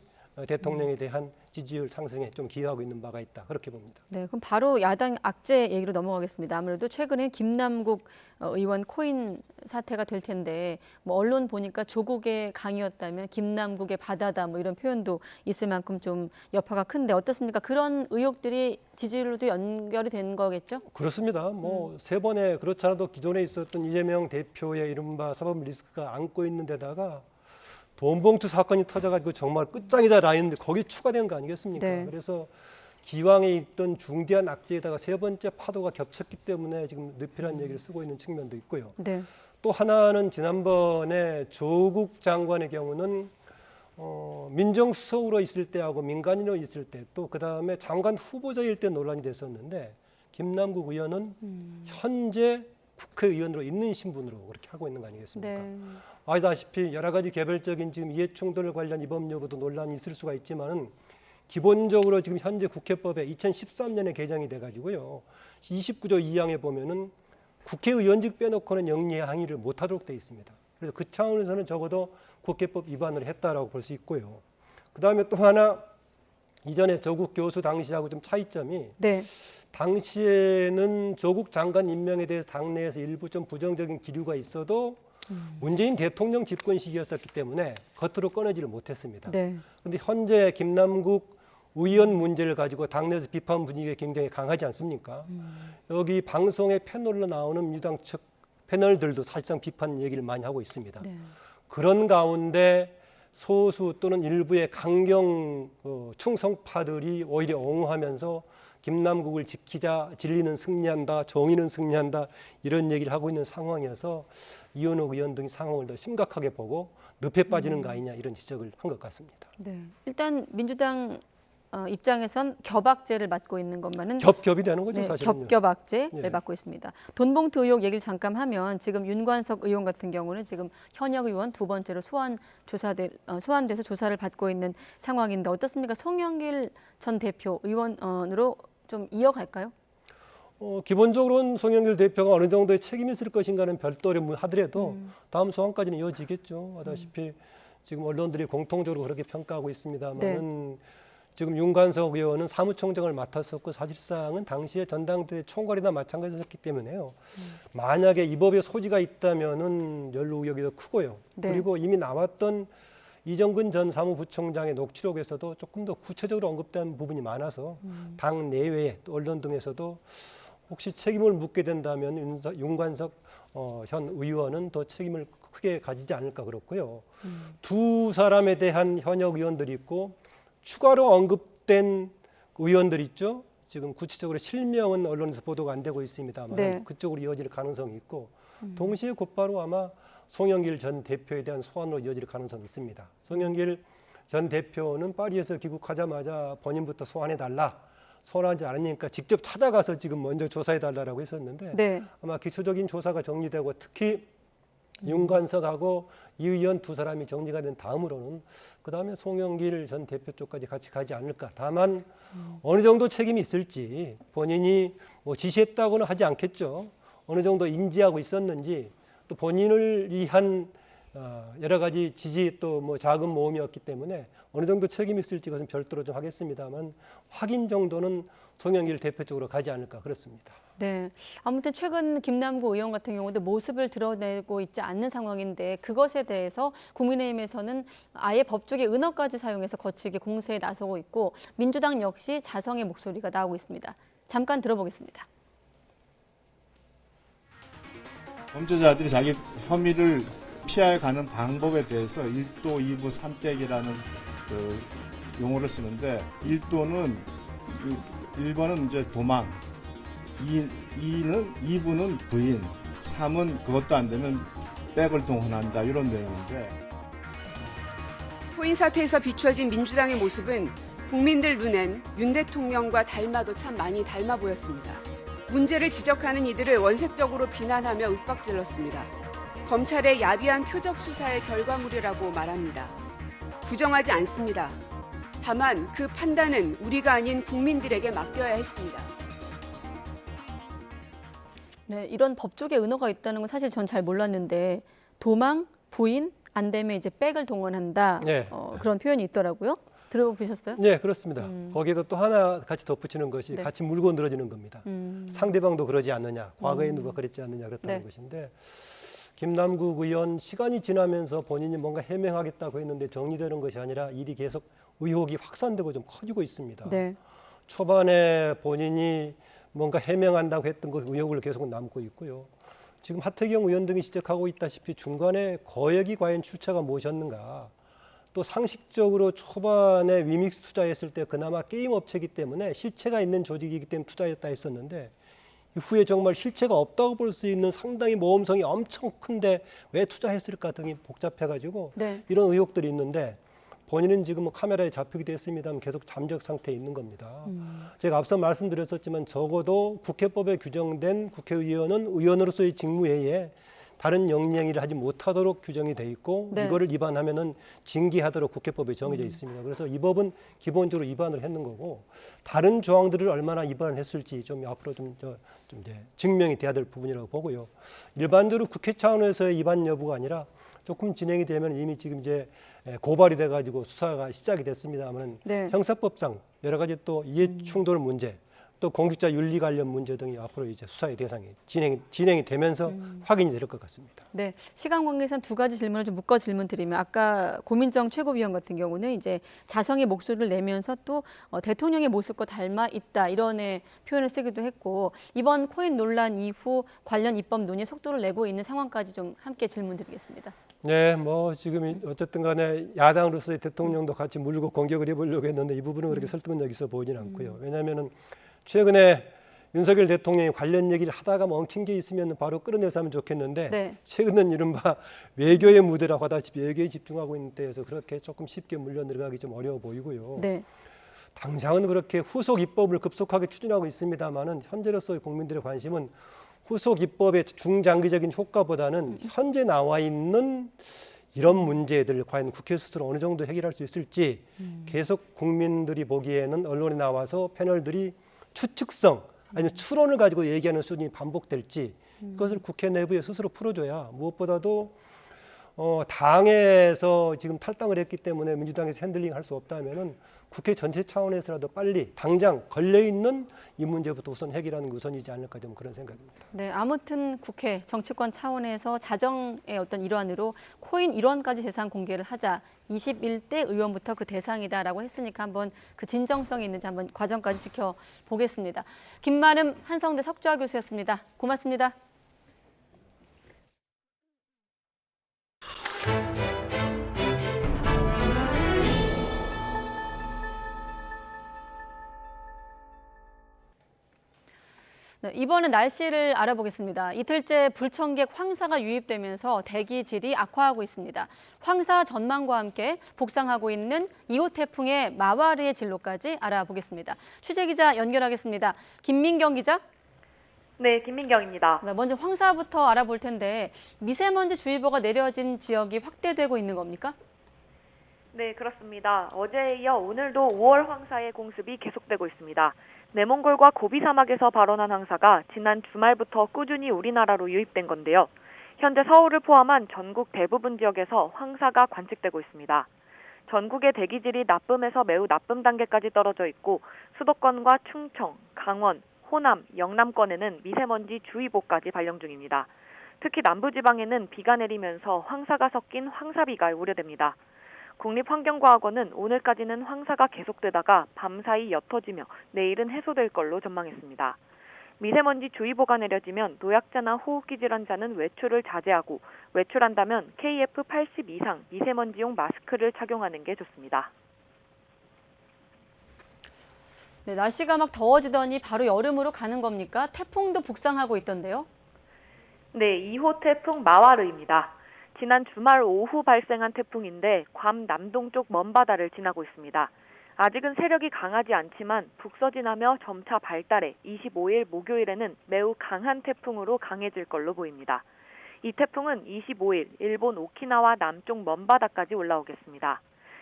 대통령에 대한 지지율 상승에 좀 기여하고 있는 바가 있다. 그렇게 봅니다.
네, 그럼 바로 야당 악재 얘기로 넘어가겠습니다. 아무래도 최근에 김남국 의원 코인 사태가 될 텐데 뭐 언론 보니까 조국의 강이었다면 김남국의 바다다 뭐 이런 표현도 있을 만큼 좀 여파가 큰데 어떻습니까? 그런 의혹들이 지지율로도 연결이 된 거겠죠?
그렇습니다. 세 번에 그렇지 않아도 기존에 있었던 이재명 대표의 이른바 사법 리스크가 안고 있는 데다가 돈봉투 사건이 터져가지고 정말 끝장이다 라인데 거기 추가된 거 아니겠습니까?
네.
그래서 기왕에 있던 중대한 악재에다가 세 번째 파도가 겹쳤기 때문에 지금 늪이라는 얘기를 쓰고 있는 측면도 있고요.
네.
또 하나는 지난번에 조국 장관의 경우는 민정수석으로 있을 때하고 민간인으로 있을 때 또 그다음에 장관 후보자일 때 논란이 됐었는데 김남국 의원은 현재 국회의원으로 있는 신분으로 그렇게 하고 있는 거 아니겠습니까?
네.
아시다시피 여러 가지 개별적인 지금 이해충돌 관련 위법 여부도 논란이 있을 수가 있지만은 기본적으로 지금 현재 국회법에 2013년에 개정이 돼가지고요. 29조 2항에 보면은 국회의원직 빼놓고는 영리의 항의를 못하도록 돼 있습니다. 그래서 그 차원에서는 적어도 국회법 위반을 했다라고 볼 수 있고요. 그 다음에 또 하나 이전에 조국 교수 당시하고 좀 차이점이
네.
당시에는 조국 장관 임명에 대해서 당내에서 일부 좀 부정적인 기류가 있어도 문재인 대통령 집권 시기였었기 때문에 겉으로 꺼내지를 못했습니다.
네.
그런데 현재 김남국 의원 문제를 가지고 당내에서 비판 분위기가 굉장히 강하지 않습니까? 여기 방송에 패널로 나오는 민주당 측 패널들도 사실상 비판 얘기를 많이 하고 있습니다.
네.
그런 가운데 소수 또는 일부의 강경 충성파들이 오히려 옹호하면서 김남국을 지키자, 진리는 승리한다, 정의는 승리한다 이런 얘기를 하고 있는 상황이어서 이현욱 의원 등이 상황을 더 심각하게 보고 늪에 빠지는 거 아니냐 이런 지적을 한 것 같습니다.
네. 일단 민주당 입장에선 겹악재를 맡고 있는 것만은
겹겹이 되는 거죠,
네,
사실은요.
겹겹악재를
예.
맡고 있습니다. 돈봉투 의혹 얘기를 잠깐 하면 지금 윤관석 의원 같은 경우는 지금 현역 의원 두 번째로 소환돼서 조사를 받고 있는 상황인데 어떻습니까? 송영길 전 대표 의원으로 좀 이어갈까요?
기본적으로는 송영길 대표가 어느 정도의 책임이 있을 것인가는 별도로 하더라도 다음 소환까지는 이어지겠죠. 아다시피 지금 언론들이 공통적으로 그렇게 평가하고 있습니다만은 지금 윤관석 의원은 사무총장을 맡았었고 사실상은 당시에 전당대회 총괄이나 마찬가지였기 때문에요. 만약에 이 법에 소지가 있다면은 연루 의혹이 더 크고요.
네.
그리고 이미 나왔던 이정근 전 사무부총장의 녹취록에서도 조금 더 구체적으로 언급된 부분이 많아서 당 내외에 또 언론 등에서도 혹시 책임을 묻게 된다면 윤관석 현 의원은 더 책임을 크게 가지지 않을까 그렇고요. 두 사람에 대한 현역 의원들이 있고 추가로 언급된 의원들 있죠. 지금 구체적으로 실명은 언론에서 보도가 안 되고 있습니다만
네.
그쪽으로 이어질 가능성이 있고 동시에 곧바로 아마 송영길 전 대표에 대한 소환으로 이어질 가능성이 있습니다. 송영길 전 대표는 파리에서 귀국하자마자 본인부터 소환해달라. 소환하지 않으니까 직접 찾아가서 지금 먼저 조사해달라고 했었는데
네.
아마 기초적인 조사가 정리되고 특히 윤관석하고 이 의원 두 사람이 정리가 된 다음으로는 그다음에 송영길 전 대표 쪽까지 같이 가지 않을까. 다만 어느 정도 책임이 있을지 본인이 뭐 지시했다고는 하지 않겠죠. 어느 정도 인지하고 있었는지 또 본인을 위한 여러 가지 지지 또 뭐 자금 모음이었기 때문에 어느 정도 책임이 있을지 그것은 별도로 좀 하겠습니다만 확인 정도는 송영길 대표 쪽으로 가지 않을까 그렇습니다.
네. 아무튼 최근 김남국 의원 같은 경우도 모습을 드러내고 있지 않는 상황인데 그것에 대해서 국민의힘에서는 아예 법조계 은어까지 사용해서 거칠게 공세에 나서고 있고 민주당 역시 자성의 목소리가 나오고 있습니다. 잠깐 들어보겠습니다.
범죄자들이 자기 혐의를 피해가는 방법에 대해서 1도, 2부, 3백이라는 그 용어를 쓰는데 1도는 1번은 이제 도망, 2부는 부인, 3은 그것도 안 되면 백을 동원한다 이런 내용인데
코인 사태에서 비춰진 민주당의 모습은 국민들 눈엔 윤 대통령과 닮아도 참 많이 닮아 보였습니다. 문제를 지적하는 이들을 원색적으로 비난하며 윽박질렀습니다. 검찰의 야비한 표적 수사의 결과물이라고 말합니다. 부정하지 않습니다. 다만 그 판단은 우리가 아닌 국민들에게 맡겨야 했습니다.
네, 이런 법조계 은어가 있다는 건 사실 전 잘 몰랐는데 도망, 부인, 안 되면 이제 백을 동원한다.
네.
그런 표현이 있더라고요. 들어보셨어요?
네, 그렇습니다. 거기에다 또 하나 같이 덧붙이는 것이
네.
같이 물고 늘어지는 겁니다. 상대방도 그러지 않느냐, 과거에 누가 그랬지 않느냐 그렇다는
네.
것인데 김남국 의원 시간이 지나면서 본인이 뭔가 해명하겠다고 했는데 정리되는 것이 아니라 일이 계속 의혹이 확산되고 좀 커지고 있습니다.
네.
초반에 본인이 뭔가 해명한다고 했던 그 의혹을 계속 남고 있고요. 지금 하태경 의원 등이 지적하고 있다시피 중간에 거액이 과연 출처가 무엇이었는가. 또 상식적으로 초반에 위믹스 투자했을 때 그나마 게임 업체이기 때문에 실체가 있는 조직이기 때문에 투자했다 했었는데 이후에 정말 실체가 없다고 볼 수 있는 상당히 모험성이 엄청 큰데 왜 투자했을까 등이 복잡해가지고
네.
이런 의혹들이 있는데 본인은 지금 뭐 카메라에 잡히기도 했습니다만 계속 잠적 상태에 있는 겁니다. 제가 앞서 말씀드렸었지만 적어도 국회법에 규정된 국회의원은 의원으로서의 직무 외에 다른 영리행위를 하지 못하도록 규정이 돼 있고
네.
이거를 위반하면은 징계하도록 국회법에 정해져 있습니다. 그래서 이 법은 기본적으로 위반을 했는 거고 다른 조항들을 얼마나 위반을 했을지 좀 앞으로 좀 이제 증명이 돼야 될 부분이라고 보고요. 일반적으로 국회 차원에서의 위반 여부가 아니라 조금 진행이 되면 이미 지금 이제 고발이 돼가지고 수사가 시작이 됐습니다만
네.
형사법상 여러 가지 또 이해 충돌 문제 또 공직자 윤리 관련 문제 등이 앞으로 이제 수사의 대상이 진행이 되면서 확인이 될 것 같습니다.
네, 시간 관계상 두 가지 질문을 좀 묶어 질문 드리면 아까 고민정 최고위원 같은 경우는 이제 자성의 목소리를 내면서 또 대통령의 모습과 닮아 있다 이런 표현을 쓰기도 했고 이번 코인 논란 이후 관련 입법 논의 속도를 내고 있는 상황까지 좀 함께 질문 드리겠습니다.
네, 뭐 지금 어쨌든 간에 야당으로서의 대통령도 같이 물고 공격을 해보려고 했는데 이 부분은 그렇게 설득력 있어 보이지는 않고요. 왜냐하면은 최근에 윤석열 대통령이 관련 얘기를 하다가 엉킨 게 있으면 바로 끌어내서 하면 좋겠는데
네.
최근은 이른바 외교의 무대라고 하다시피 외교에 집중하고 있는 때여서 그렇게 조금 쉽게 물려 들어가기 좀 어려워 보이고요.
네.
당장은 그렇게 후속 입법을 급속하게 추진하고 있습니다만은 현재로서의 국민들의 관심은 후속 입법의 중장기적인 효과보다는 현재 나와 있는 이런 문제들을 과연 국회 스스로 어느 정도 해결할 수 있을지 계속 국민들이 보기에는 언론에 나와서 패널들이 추측성 아니면 추론을 가지고 얘기하는 수준이 반복될지 그것을 국회 내부에 스스로 풀어줘야 무엇보다도 당에서 지금 탈당을 했기 때문에 민주당에서 핸들링 할 수 없다면은 국회 전체 차원에서라도 빨리 당장 걸려있는 이 문제부터 우선 해결하는 게 우선이지 않을까 좀 그런 생각입니다.
네, 아무튼 국회 정치권 차원에서 자정의 어떤 일환으로 코인 1원까지 재산 공개를 하자 21대 의원부터 그 대상이다라고 했으니까 한번 그 진정성이 있는지 한번 과정까지 지켜보겠습니다. 김만음 한성대 석좌 교수였습니다. 고맙습니다. 네, 이번엔 날씨를 알아보겠습니다. 이틀째 불청객 황사가 유입되면서 대기질이 악화하고 있습니다. 황사 전망과 함께 북상하고 있는 2호 태풍의 마와르의 진로까지 알아보겠습니다. 취재기자 연결하겠습니다. 김민경 기자.
네, 김민경입니다.
네, 먼저 황사부터 알아볼 텐데 미세먼지 주의보가 내려진 지역이 확대되고 있는 겁니까?
네, 그렇습니다. 어제에 이어 오늘도 5월 황사의 공습이 계속되고 있습니다. 내몽골과 고비 사막에서 발원한 황사가 지난 주말부터 꾸준히 우리나라로 유입된 건데요. 현재 서울을 포함한 전국 대부분 지역에서 황사가 관측되고 있습니다. 전국의 대기질이 나쁨에서 매우 나쁨 단계까지 떨어져 있고 수도권과 충청, 강원, 호남, 영남권에는 미세먼지 주의보까지 발령 중입니다. 특히 남부지방에는 비가 내리면서 황사가 섞인 황사비가 우려됩니다. 국립환경과학원은 오늘까지는 황사가 계속되다가 밤사이 옅어지며 내일은 해소될 걸로 전망했습니다. 미세먼지 주의보가 내려지면 노약자나 호흡기 질환자는 외출을 자제하고 외출한다면 KF80 이상 미세먼지용 마스크를 착용하는 게 좋습니다.
네, 날씨가 막 더워지더니 바로 여름으로 가는 겁니까? 태풍도 북상하고 있던데요.
네, 2호 태풍 마와르입니다. 지난 주말 오후 발생한 태풍인데 괌 남동쪽 먼바다를 지나고 있습니다. 아직은 세력이 강하지 않지만 북서진하며 점차 발달해 25일 목요일에는 매우 강한 태풍으로 강해질 걸로 보입니다. 이 태풍은 25일 일본 오키나와 남쪽 먼바다까지 올라오겠습니다.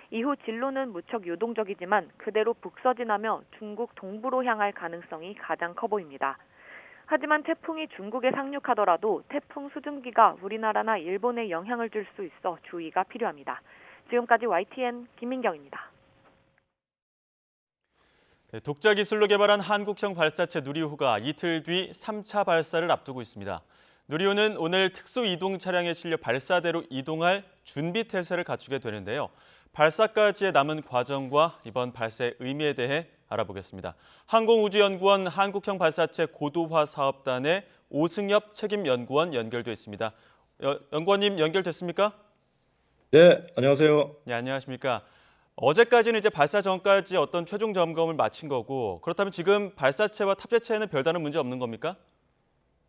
이후 진로는 무척 유동적이지만 그대로 북서진하며 중국 동부로 향할 가능성이 가장 커 보입니다. 하지만 태풍이 중국에 상륙하더라도 태풍 수증기가 우리나라나 일본에 영향을 줄 수 있어 주의가 필요합니다. 지금까지 YTN 김민경입니다.
독자 기술로 개발한 한국형 발사체 누리호가 이틀 뒤 3차 발사를 앞두고 있습니다. 누리호는 오늘 특수 이동 차량에 실려 발사대로 이동할 준비 태세를 갖추게 되는데요. 발사까지의 남은 과정과 이번 발사의 의미에 대해 알아보겠습니다. 항공우주연구원 한국형 발사체 고도화 사업단의 오승엽 책임연구원 연결돼 있습니다. 연구원님 연결됐습니까?
네, 안녕하세요.
네, 안녕하십니까? 어제까지는 이제 발사 전까지 어떤 최종 점검을 마친 거고, 그렇다면 지금 발사체와 탑재체에는 별다른 문제 없는 겁니까?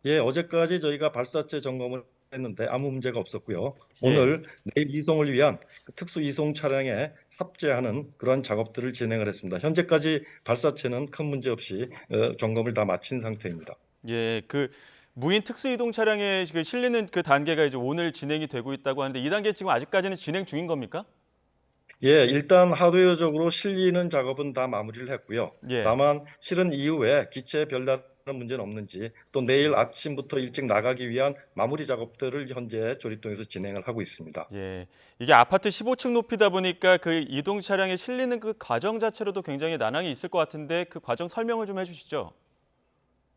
예, 어제까지 저희가 발사체 점검을 했는데 아무 문제가 없었고요.
예.
오늘 내일 이송을 위한 특수 이송 차량에 탑재하는 그러한 작업들을 진행을 했습니다. 현재까지 발사체는 큰 문제 없이 점검을 다 마친 상태입니다.
예, 그 무인 특수 이동 차량에 실리는 그 단계가 이제 오늘 진행이 되고 있다고 하는데 이 단계 지금 아직까지는 진행 중인 겁니까?
예, 일단 하드웨어적으로 실리는 작업은 다 마무리를 했고요.
예.
다만 실은 이후에 기체에 별다른 문제는 없는지 또 내일 아침부터 일찍 나가기 위한 마무리 작업들을 현재 조립동에서 진행을 하고 있습니다.
예, 이게 아파트 15층 높이다 보니까 그 이동 차량에 실리는 그 과정 자체로도 굉장히 난항이 있을 것 같은데 그 과정 설명을 좀 해주시죠.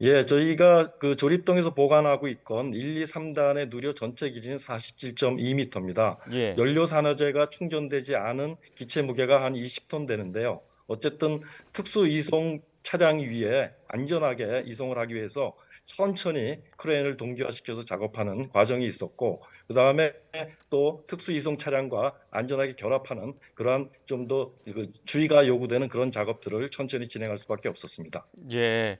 예, 저희가 그 조립동에서 보관하고 있건 1, 2, 3단의 누리호 전체 길이는 47.2m입니다.
예.
연료 산화제가 충전되지 않은 기체 무게가 한 20톤 되는데요. 어쨌든 특수 이송 차량 위에 안전하게 이송을 하기 위해서 천천히 크레인을 동기화시켜서 작업하는 과정이 있었고, 그다음에 또 특수 이송 차량과 안전하게 결합하는 그러한 좀 더 주의가 요구되는 그런 작업들을 천천히 진행할 수밖에 없었습니다.
예.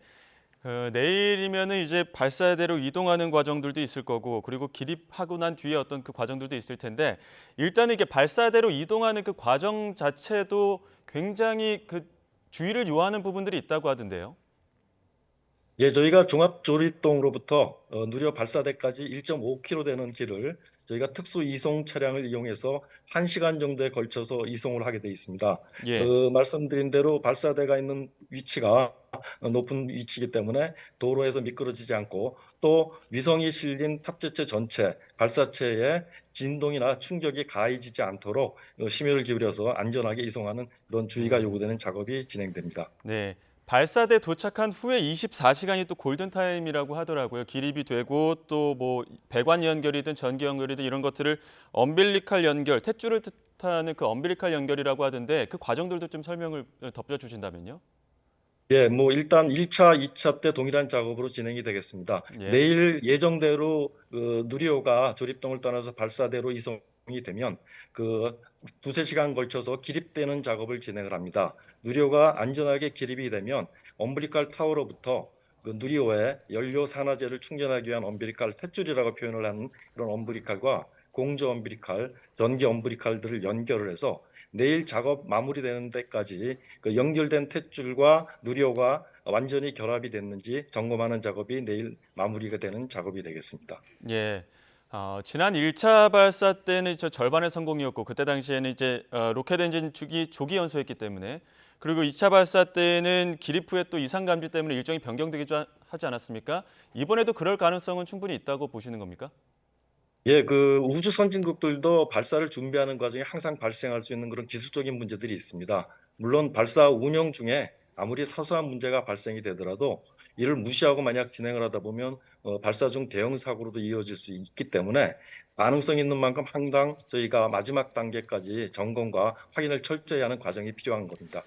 내일이면은 이제 발사대로 이동하는 과정들도 있을 거고, 그리고 기립하고 난 뒤에 어떤 그 과정들도 있을 텐데, 일단은 이게 발사대로 이동하는 그 과정 자체도 굉장히 그 주의를 요하는 부분들이 있다고 하던데요.
예, 저희가 종합조립동으로부터 누리호 발사대까지 1.5km 되는 길을 저희가 특수 이송 차량을 이용해서 1시간 정도에 걸쳐서 이송을 하게 돼 있습니다.
예.
말씀드린 대로 발사대가 있는 위치가 높은 위치이기 때문에 도로에서 미끄러지지 않고 또 위성이 실린 탑재체 전체 발사체에 진동이나 충격이 가해지지 않도록 심혈을 기울여서 안전하게 이송하는 그런 주의가 요구되는 작업이 진행됩니다.
네. 발사대 도착한 후에 24시간이 또 골든타임이라고 하더라고요. 기립이 되고 또 뭐 배관 연결이든 전기 연결이든 이런 것들을 엄빌리칼 연결, 탯줄을 뜻하는 그 엄빌리칼 연결이라고 하던데 그 과정들도 좀 설명을 덧붙여주신다면요.
예, 뭐 일단 1차, 2차 때 동일한 작업으로 진행이 되겠습니다.
예.
내일 예정대로 누리호가 조립동을 떠나서 발사대로 이송이 되면 그 두세 시간 걸쳐서 기립되는 작업을 진행을 합니다. 누리호가 안전하게 기립이 되면 엄브리칼 타워로부터 그 누리호에 연료 산화제를 충전하기 위한 엄비리칼 탯줄이라고 표현을 하는 그런 엄비리칼과 공조 엄비리칼, 전기 엄비리칼들을 연결을 해서 내일 작업 마무리되는 데까지 그 연결된 탯줄과 누리호가 완전히 결합이 됐는지 점검하는 작업이 내일 마무리가 되는 작업이 되겠습니다.
예. 지난 1차 발사 때는 절반의 성공이었고 그때 당시에는 이제 로켓 엔진 조기 연소했기 때문에 그리고 2차 발사 때는 기립 후에 또 이상 감지 때문에 일정이 변경되기도 하지 않았습니까? 이번에도 그럴 가능성은 충분히 있다고 보시는 겁니까?
예, 그 우주 선진국들도 발사를 준비하는 과정에 항상 발생할 수 있는 그런 기술적인 문제들이 있습니다. 물론 발사 운영 중에 아무리 사소한 문제가 발생이 되더라도 이를 무시하고 만약 진행을 하다 보면 발사 중 대형 사고로도 이어질 수 있기 때문에 가능성 있는 만큼 항상 저희가 마지막 단계까지 점검과 확인을 철저히 하는 과정이 필요한 겁니다.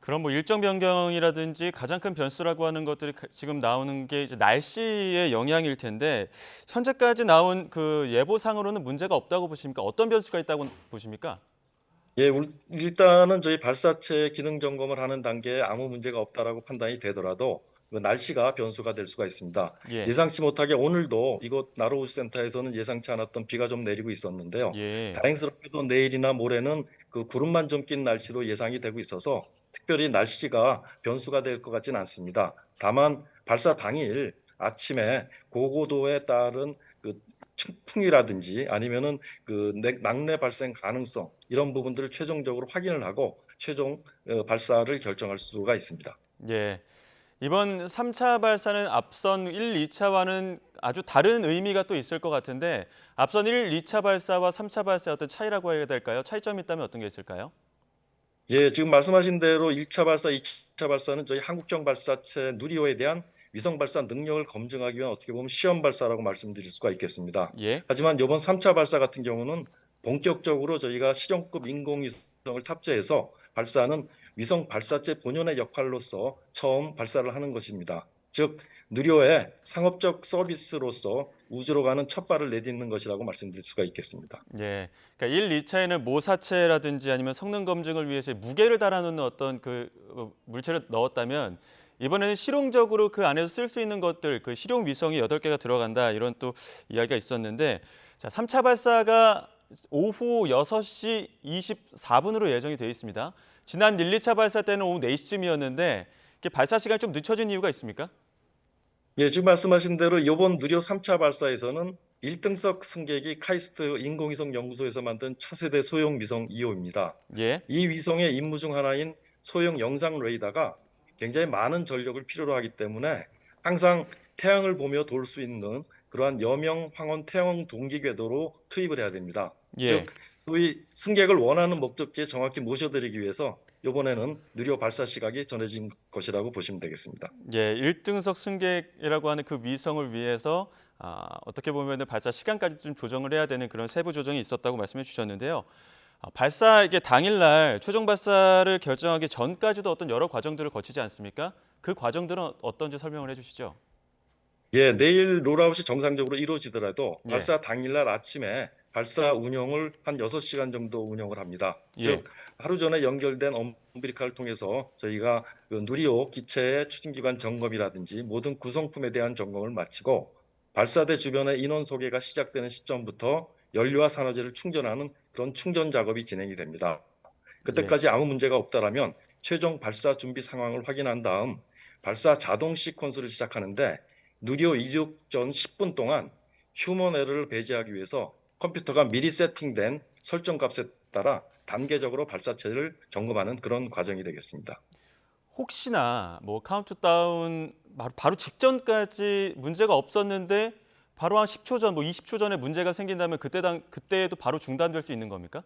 그럼 뭐 일정 변경이라든지 가장 큰 변수라고 하는 것들이 지금 나오는 게 이제 날씨의 영향일 텐데 현재까지 나온 그 예보상으로는 문제가 없다고 보십니까? 어떤 변수가 있다고 보십니까?
예, 일단은 저희 발사체 기능 점검을 하는 단계에 아무 문제가 없다라고 판단이 되더라도 그 날씨가 변수가 될 수가 있습니다.
예.
예상치 못하게 오늘도 이곳 나로우주센터에서는 예상치 않았던 비가 좀 내리고 있었는데요.
예.
다행스럽게도 내일이나 모레는 그 구름만 좀 낀 날씨로 예상이 되고 있어서 특별히 날씨가 변수가 될 것 같지는 않습니다. 다만 발사 당일 아침에 고고도에 따른 그 풍이라든지 아니면은 그 낙뢰 발생 가능성 이런 부분들을 최종적으로 확인을 하고 최종 발사를 결정할 수가 있습니다.
예. 이번 3차 발사는 앞선 1, 2차와는 아주 다른 의미가 또 있을 것 같은데 앞선 1, 2차 발사와 3차 발사의 어떤 차이라고 해야 될까요? 차이점이 있다면 어떤 게 있을까요?
예, 지금 말씀하신 대로 1차 발사, 2차 발사는 저희 한국형 발사체 누리호에 대한 위성 발사 능력을 검증하기 위한 어떻게 보면 시험 발사라고 말씀드릴 수가 있겠습니다.
예.
하지만 이번 3차 발사 같은 경우는 본격적으로 저희가 실용급 인공위성을 탑재해서 발사하는 위성 발사체 본연의 역할로서 처음 발사를 하는 것입니다. 즉 누리호의 상업적 서비스로서 우주로 가는 첫 발을 내딛는 것이라고 말씀드릴 수가 있겠습니다.
예. 그러니까 1, 2차에는 모사체라든지 아니면 성능 검증을 위해서 무게를 달아놓는 어떤 그 물체를 넣었다면 이번에는 실용적으로 그 안에서 쓸 수 있는 것들, 그 실용 위성이 8개가 들어간다 이런 또 이야기가 있었는데 자, 3차 발사가 오후 6시 24분으로 예정이 되어 있습니다. 지난 1, 2차 발사 때는 오후 4시쯤이었는데 발사 시간이 좀 늦춰진 이유가 있습니까?
예, 지금 말씀하신 대로 이번 누리호 3차 발사에서는 1등석 승객이 카이스트 인공위성 연구소에서 만든 차세대 소형 위성 2호입니다.
예.
이 위성의 임무 중 하나인 소형 영상 레이더가 굉장히 많은 전력을 필요로 하기 때문에 항상 태양을 보며 돌 수 있는 그러한 여명 황혼 태양 동기 궤도로 투입을 해야 됩니다.
예.
즉 소위 승객을 원하는 목적지에 정확히 모셔드리기 위해서 이번에는 누리호 발사 시각이 전해진 것이라고 보시면 되겠습니다.
예, 1등석 승객이라고 하는 그 위성을 위해서 어떻게 보면 발사 시간까지 좀 조정을 해야 되는 그런 세부 조정이 있었다고 말씀해 주셨는데요. 발사 이게 당일날 최종 발사를 결정하기 전까지도 어떤 여러 과정들을 거치지 않습니까? 그 과정들은 어떤지 설명을 해주시죠.
예, 내일 롤아웃이 정상적으로 이루어지더라도
예.
발사 당일날 아침에 발사 운영을 한 6시간 정도 운영을 합니다.
예.
즉 하루 전에 연결된 엄비리칼을 통해서 저희가 그 누리호 기체의 추진기관 점검이라든지 모든 구성품에 대한 점검을 마치고 발사대 주변의 인원 소개가 시작되는 시점부터 연료와 산화제를 충전하는 그런 충전 작업이 진행이 됩니다. 그때까지 아무 문제가 없다라면 최종 발사 준비 상황을 확인한 다음 발사 자동 시퀀스를 시작하는데 누리호 이륙 전 10분 동안 휴먼 에러를 배제하기 위해서 컴퓨터가 미리 세팅된 설정 값에 따라 단계적으로 발사체를 점검하는 그런 과정이 되겠습니다.
혹시나 뭐 카운트다운 바로 직전까지 문제가 없었는데 바로 한 10초 전, 뭐 20초 전에 문제가 생긴다면 그때에도 바로 중단될 수 있는 겁니까?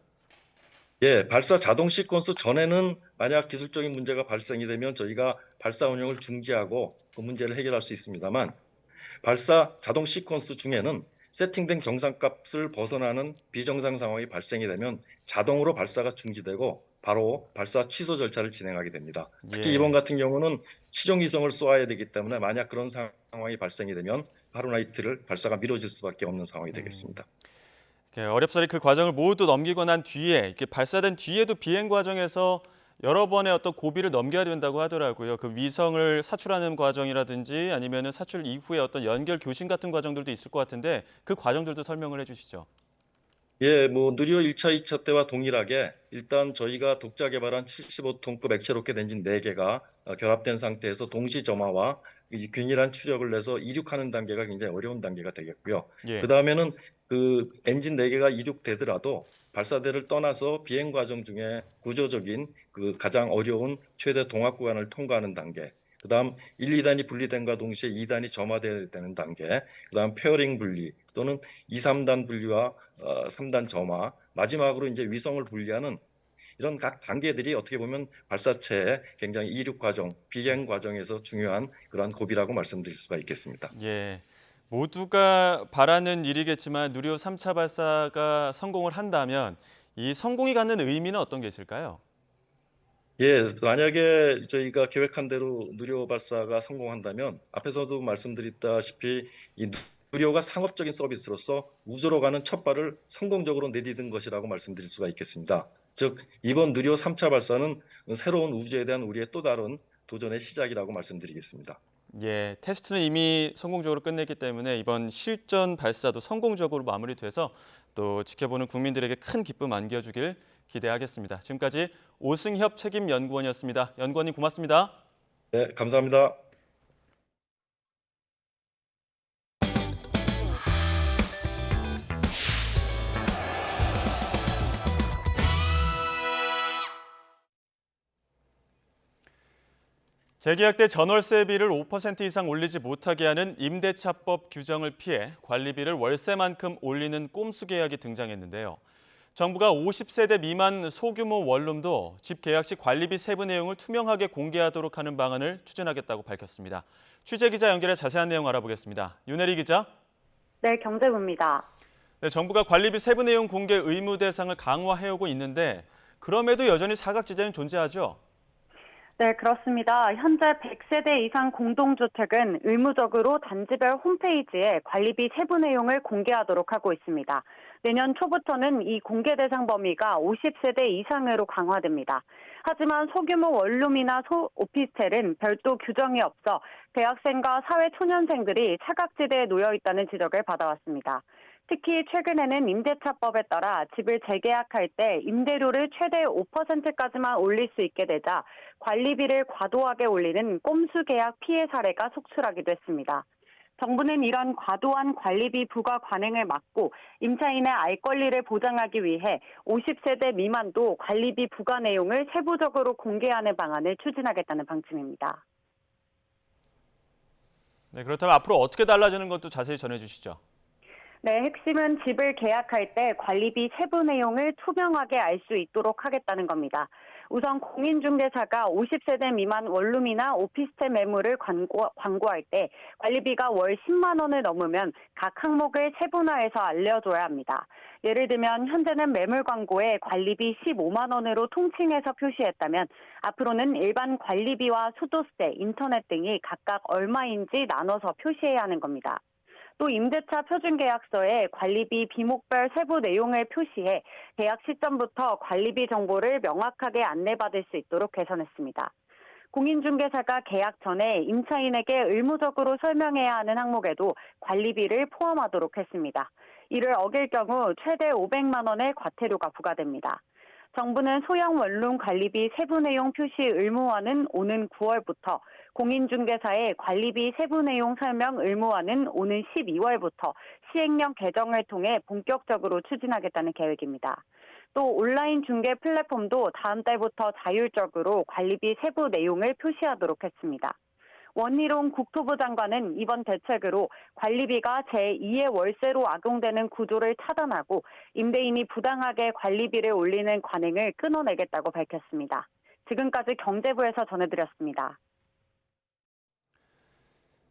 예, 발사 자동 시퀀스 전에는 만약 기술적인 문제가 발생이 되면 저희가 발사 운영을 중지하고 그 문제를 해결할 수 있습니다만 발사 자동 시퀀스 중에는 세팅된 정상값을 벗어나는 비정상 상황이 발생이 되면 자동으로 발사가 중지되고 바로 발사 취소 절차를 진행하게 됩니다. 특히
예.
이번 같은 경우는 시정위성을 쏘아야 되기 때문에 만약 그런 상황이 발생이 되면 하루나 이틀을 발사가 미뤄질 수밖에 없는 상황이 되겠습니다.
어렵사리 그 과정을 모두 넘기고 난 뒤에 이렇게 발사된 뒤에도 비행 과정에서 여러 번의 어떤 고비를 넘겨야 된다고 하더라고요. 그 위성을 사출하는 과정이라든지 아니면은 사출 이후에 어떤 연결 교신 같은 과정들도 있을 것 같은데 그 과정들도 설명을 해주시죠.
예, 뭐 누리호 1차, 2차 때와 동일하게 일단 저희가 독자 개발한 75톤급 액체 로켓 엔진 4개가 결합된 상태에서 동시 점화와 이 균일한 추력을 내서 이륙하는 단계가 굉장히 어려운 단계가 되겠고요.
예.
그다음에는 그 엔진 4개가 이륙되더라도 발사대를 떠나서 비행 과정 중에 구조적인 그 가장 어려운 최대 동압 구간을 통과하는 단계. 그다음 1, 2단이 분리된과 동시에 2단이 점화되어야 되는 단계, 그다음 페어링 분리 또는 2, 3단 분리와 3단 점화, 마지막으로 이제 위성을 분리하는 이런 각 단계들이 어떻게 보면 발사체의 굉장히 이륙 과정, 비행 과정에서 중요한 그러한 고비라고 말씀드릴 수가 있겠습니다.
예. 모두가 바라는 일이겠지만 누리호 3차 발사가 성공을 한다면 이 성공이 갖는 의미는 어떤 게 있을까요?
예, 만약에 저희가 계획한 대로 누리호 발사가 성공한다면 앞에서도 말씀드렸다시피 이 누리호가 상업적인 서비스로서 우주로 가는 첫 발을 성공적으로 내디딘 것이라고 말씀드릴 수가 있겠습니다. 즉 이번 누리호 3차 발사는 새로운 우주에 대한 우리의 또 다른 도전의 시작이라고 말씀드리겠습니다.
예, 테스트는 이미 성공적으로 끝냈기 때문에 이번 실전 발사도 성공적으로 마무리돼서 또 지켜보는 국민들에게 큰 기쁨 안겨주길 기대하겠습니다. 지금까지 오승협 책임연구원이었습니다. 연구원님 고맙습니다.
네, 감사합니다.
재계약 때 전월세비를 5% 이상 올리지 못하게 하는 임대차법 규정을 피해 관리비를 월세만큼 올리는 꼼수 계약이 등장했는데요. 정부가 50세대 미만 소규모 원룸도 집 계약 시 관리비 세부 내용을 투명하게 공개하도록 하는 방안을 추진하겠다고 밝혔습니다. 취재기자 연결해 자세한 내용 알아보겠습니다. 윤혜리 기자.
네, 경제부입니다.
네, 정부가 관리비 세부 내용 공개 의무 대상을 강화해오고 있는데 그럼에도 여전히 사각지대는 존재하죠?
네, 그렇습니다. 현재 100세대 이상 공동주택은 의무적으로 단지별 홈페이지에 관리비 세부 내용을 공개하도록 하고 있습니다. 내년 초부터는 이 공개 대상 범위가 50세대 이상으로 강화됩니다. 하지만 소규모 원룸이나 오피스텔은 별도 규정이 없어 대학생과 사회초년생들이 사각지대에 놓여 있다는 지적을 받아왔습니다. 특히 최근에는 임대차법에 따라 집을 재계약할 때 임대료를 최대 5%까지만 올릴 수 있게 되자 관리비를 과도하게 올리는 꼼수 계약 피해 사례가 속출하기도 했습니다. 정부는 이런 과도한 관리비 부과 관행을 막고 임차인의 알 권리를 보장하기 위해 50세대 미만도 관리비 부과 내용을 세부적으로 공개하는 방안을 추진하겠다는 방침입니다.
네, 그렇다면 앞으로 어떻게 달라지는 것도 자세히 전해주시죠.
네, 핵심은 집을 계약할 때 관리비 세부 내용을 투명하게 알 수 있도록 하겠다는 겁니다. 우선 공인중개사가 50세대 미만 원룸이나 오피스텔 매물을 광고할 때 관리비가 월 10만 원을 넘으면 각 항목을 세분화해서 알려줘야 합니다. 예를 들면 현재는 매물 광고에 관리비 15만 원으로 통칭해서 표시했다면 앞으로는 일반 관리비와 수도세, 인터넷 등이 각각 얼마인지 나눠서 표시해야 하는 겁니다. 또 임대차 표준계약서에 관리비 비목별 세부 내용을 표시해 계약 시점부터 관리비 정보를 명확하게 안내받을 수 있도록 개선했습니다. 공인중개사가 계약 전에 임차인에게 의무적으로 설명해야 하는 항목에도 관리비를 포함하도록 했습니다. 이를 어길 경우 최대 500만 원의 과태료가 부과됩니다. 정부는 소형 원룸 관리비 세부 내용 표시 의무화는 오는 9월부터, 공인중개사의 관리비 세부 내용 설명 의무화는 오는 12월부터 시행령 개정을 통해 본격적으로 추진하겠다는 계획입니다. 또 온라인 중개 플랫폼도 다음 달부터 자율적으로 관리비 세부 내용을 표시하도록 했습니다. 원희룡 국토부 장관은 이번 대책으로 관리비가 제2의 월세로 악용되는 구조를 차단하고 임대인이 부당하게 관리비를 올리는 관행을 끊어내겠다고 밝혔습니다. 지금까지 경제부에서 전해드렸습니다.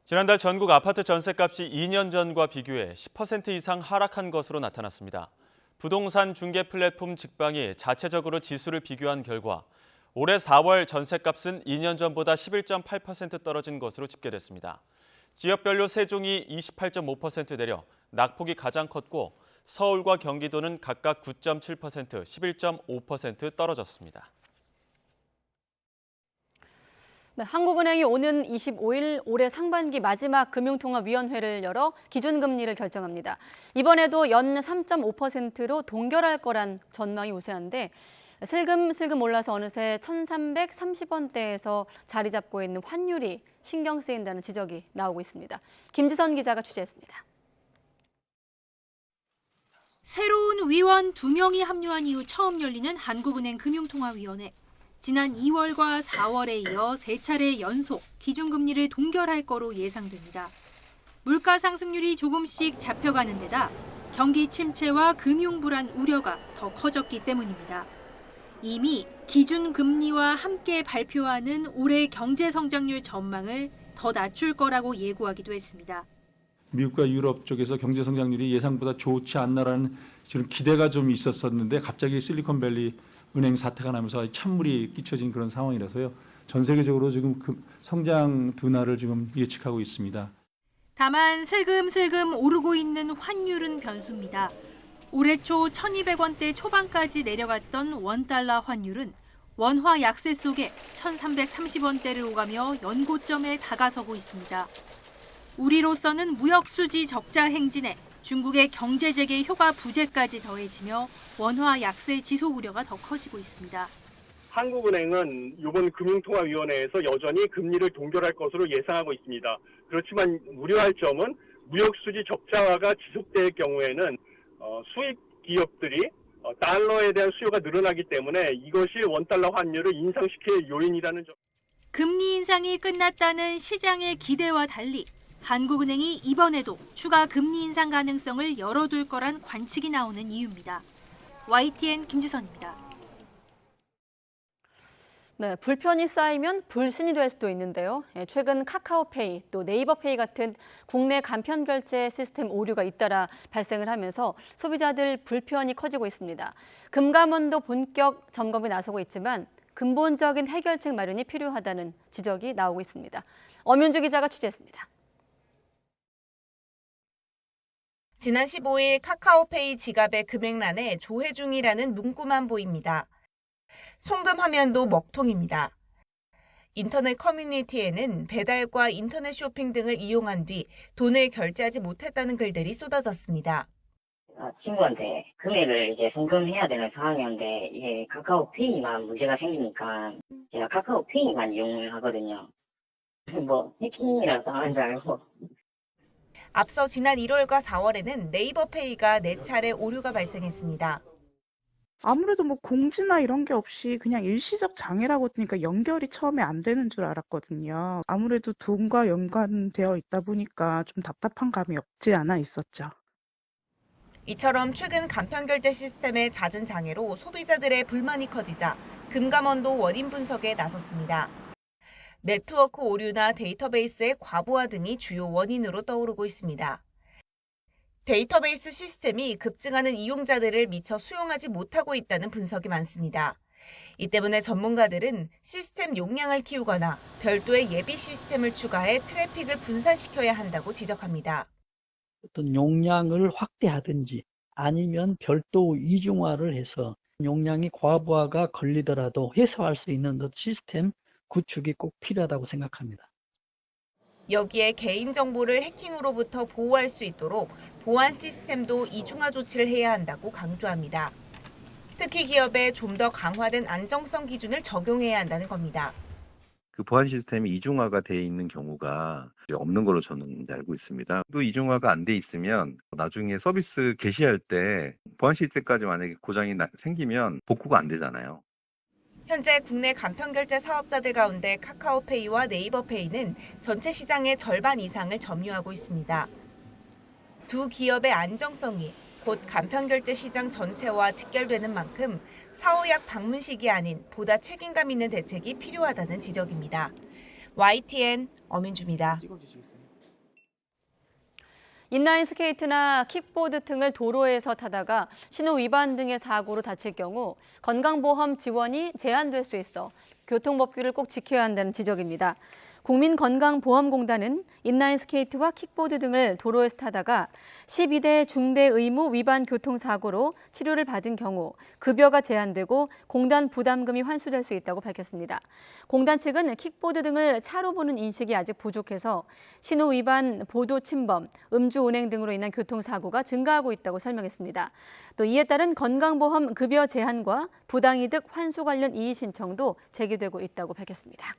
지난달 전국 아파트 전셋값이 2년 전과 비교해 10% 이상 하락한 것으로 나타났습니다. 부동산 중개 플랫폼 직방이 자체적으로 지수를 비교한 결과 올해 4월 전셋값은 2년 전보다 11.8% 떨어진 것으로 집계됐습니다. 지역별로 세종이 28.5% 내려 낙폭이 가장 컸고 서울과 경기도는 각각 9.7%, 11.5% 떨어졌습니다.
네, 한국은행이 오는 25일 올해 상반기 마지막 금융통화위원회를 열어 기준금리를 결정합니다. 이번에도 연 3.5%로 동결할 거란 전망이 우세한데 슬금슬금 올라서 어느새 1,330원대에서 자리 잡고 있는 환율이 신경 쓰인다는 지적이 나오고 있습니다. 김지선 기자가 취재했습니다.
새로운 위원 2명이 합류한 이후 처음 열리는 한국은행 금융통화위원회. 지난 2월과 4월에 이어 3차례 연속 기준금리를 동결할 거로 예상됩니다. 물가 상승률이 조금씩 잡혀가는 데다 경기 침체와 금융 불안 우려가 더 커졌기 때문입니다. 이미 기준금리와 함께 발표하는 올해 경제 성장률 전망을 더 낮출 거라고 예고하기도 했습니다.
미국과 유럽 쪽에서 경제 성장률이 예상보다 좋지 않나라는 지금 기대가 좀 있었었는데 갑자기 실리콘밸리 은행 사태가 나면서 찬물이 끼쳐진 그런 상황이라서요. 전 세계적으로 지금 성장 둔화를 지금 예측하고 있습니다.
다만 슬금슬금 오르고 있는 환율은 변수입니다. 올해 초 1,200원대 초반까지 내려갔던 원달러 환율은 원화 약세 속에 1,330원대를 오가며 연고점에 다가서고 있습니다. 우리로서는 무역 수지 적자 행진에 중국의 경제 재개 효과 부재까지 더해지며 원화 약세 지속 우려가 더 커지고 있습니다.
한국은행은 이번 금융통화위원회에서 여전히 금리를 동결할 것으로 예상하고 있습니다. 그렇지만 우려할 점은 무역 수지 적자화가 지속될 경우에는 수입 기업들이 달러에 대한 수요가 늘어나기 때문에 이것이 원달러 환율을 인상시킬 요인이라는 점.
금리 인상이 끝났다는 시장의 기대와 달리 한국은행이 이번에도 추가 금리 인상 가능성을 열어둘 거란 관측이 나오는 이유입니다. YTN 김지선입니다.
네, 불편이 쌓이면 불신이 될 수도 있는데요. 최근 카카오페이 또 네이버페이 같은 국내 간편 결제 시스템 오류가 잇따라 발생을 하면서 소비자들 불편이 커지고 있습니다. 금감원도 본격 점검에 나서고 있지만 근본적인 해결책 마련이 필요하다는 지적이 나오고 있습니다. 엄윤주 기자가 취재했습니다.
지난 15일 카카오페이 지갑의 금액란에 조회 중이라는 문구만 보입니다. 송금 화면도 먹통입니다. 인터넷 커뮤니티에는 배달과 인터넷 쇼핑 등을 이용한 뒤 돈을 결제하지 못했다는 글들이 쏟아졌습니다.
친구한테 금액을 이제 송금해야 되는 상황이었는데 이게 카카오페이만 문제가 생기니까 제가 카카오페이만 이용을 하거든요. 해킹이라서 당한 줄 알고.
앞서 지난 1월과 4월에는 네이버페이가 4차례 오류가 발생했습니다.
아무래도 공지나 이런 게 없이 그냥 일시적 장애라고 하니까 연결이 처음에 안 되는 줄 알았거든요. 아무래도 돈과 연관되어 있다 보니까 좀 답답한 감이 없지 않아 있었죠.
이처럼 최근 간편결제 시스템의 잦은 장애로 소비자들의 불만이 커지자 금감원도 원인 분석에 나섰습니다. 네트워크 오류나 데이터베이스의 과부하 등이 주요 원인으로 떠오르고 있습니다. 데이터베이스 시스템이 급증하는 이용자들을 미처 수용하지 못하고 있다는 분석이 많습니다. 이 때문에 전문가들은 시스템 용량을 키우거나 별도의 예비 시스템을 추가해 트래픽을 분산시켜야 한다고 지적합니다.
어떤 용량을 확대하든지 아니면 별도 이중화를 해서 용량이 과부하가 걸리더라도 해소할 수 있는 시스템 구축이 꼭 필요하다고 생각합니다.
여기에 개인정보를 해킹으로부터 보호할 수 있도록 보안 시스템도 이중화 조치를 해야 한다고 강조합니다. 특히 기업에 좀 더 강화된 안정성 기준을 적용해야 한다는 겁니다.
그 보안 시스템이 이중화가 돼 있는 경우가 없는 걸로 저는 알고 있습니다. 또 이중화가 안 돼 있으면 나중에 서비스 개시할 때 보안 시스템까지 만약에 고장이 생기면 복구가 안 되잖아요.
현재 국내 간편결제 사업자들 가운데 카카오페이와 네이버페이는 전체 시장의 절반 이상을 점유하고 있습니다. 두 기업의 안정성이 곧 간편결제 시장 전체와 직결되는 만큼 사후약 방문식이 아닌 보다 책임감 있는 대책이 필요하다는 지적입니다. YTN 엄윤주입니다.
인라인 스케이트나 킥보드 등을 도로에서 타다가 신호 위반 등의 사고로 다칠 경우 건강보험 지원이 제한될 수 있어 교통법규를 꼭 지켜야 한다는 지적입니다. 국민건강보험공단은 인라인 스케이트와 킥보드 등을 도로에서 타다가 12대 중대 의무 위반 교통사고로 치료를 받은 경우 급여가 제한되고 공단 부담금이 환수될 수 있다고 밝혔습니다. 공단 측은 킥보드 등을 차로 보는 인식이 아직 부족해서 신호 위반, 보도 침범, 음주운행 등으로 인한 교통사고가 증가하고 있다고 설명했습니다. 또 이에 따른 건강보험 급여 제한과 부당이득 환수 관련 이의 신청도 제기되고 있다고 밝혔습니다.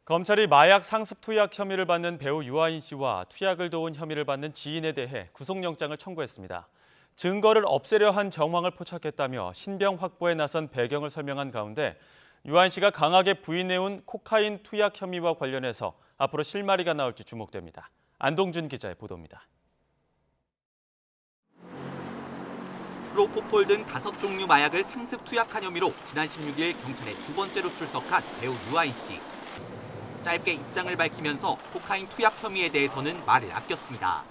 검찰이 마약 상습 투약 혐의를 받는 배우 유아인 씨와 투약을 도운 혐의를 받는 지인에 대해 구속영장을 청구했습니다. 증거를 없애려 한 정황을 포착했다며 신병 확보에 나선 배경을 설명한 가운데 유아인 씨가 강하게 부인해온 코카인 투약 혐의와 관련해서 앞으로 실마리가 나올지 주목됩니다. 안동준 기자의 보도입니다.
프로포폴 등 5종류 마약을 상습 투약한 혐의로 지난 16일 경찰에 두 번째로 출석한 배우 유아인 씨. 짧게 입장을 밝히면서 코카인 투약 혐의에 대해서는 말을 아꼈습니다.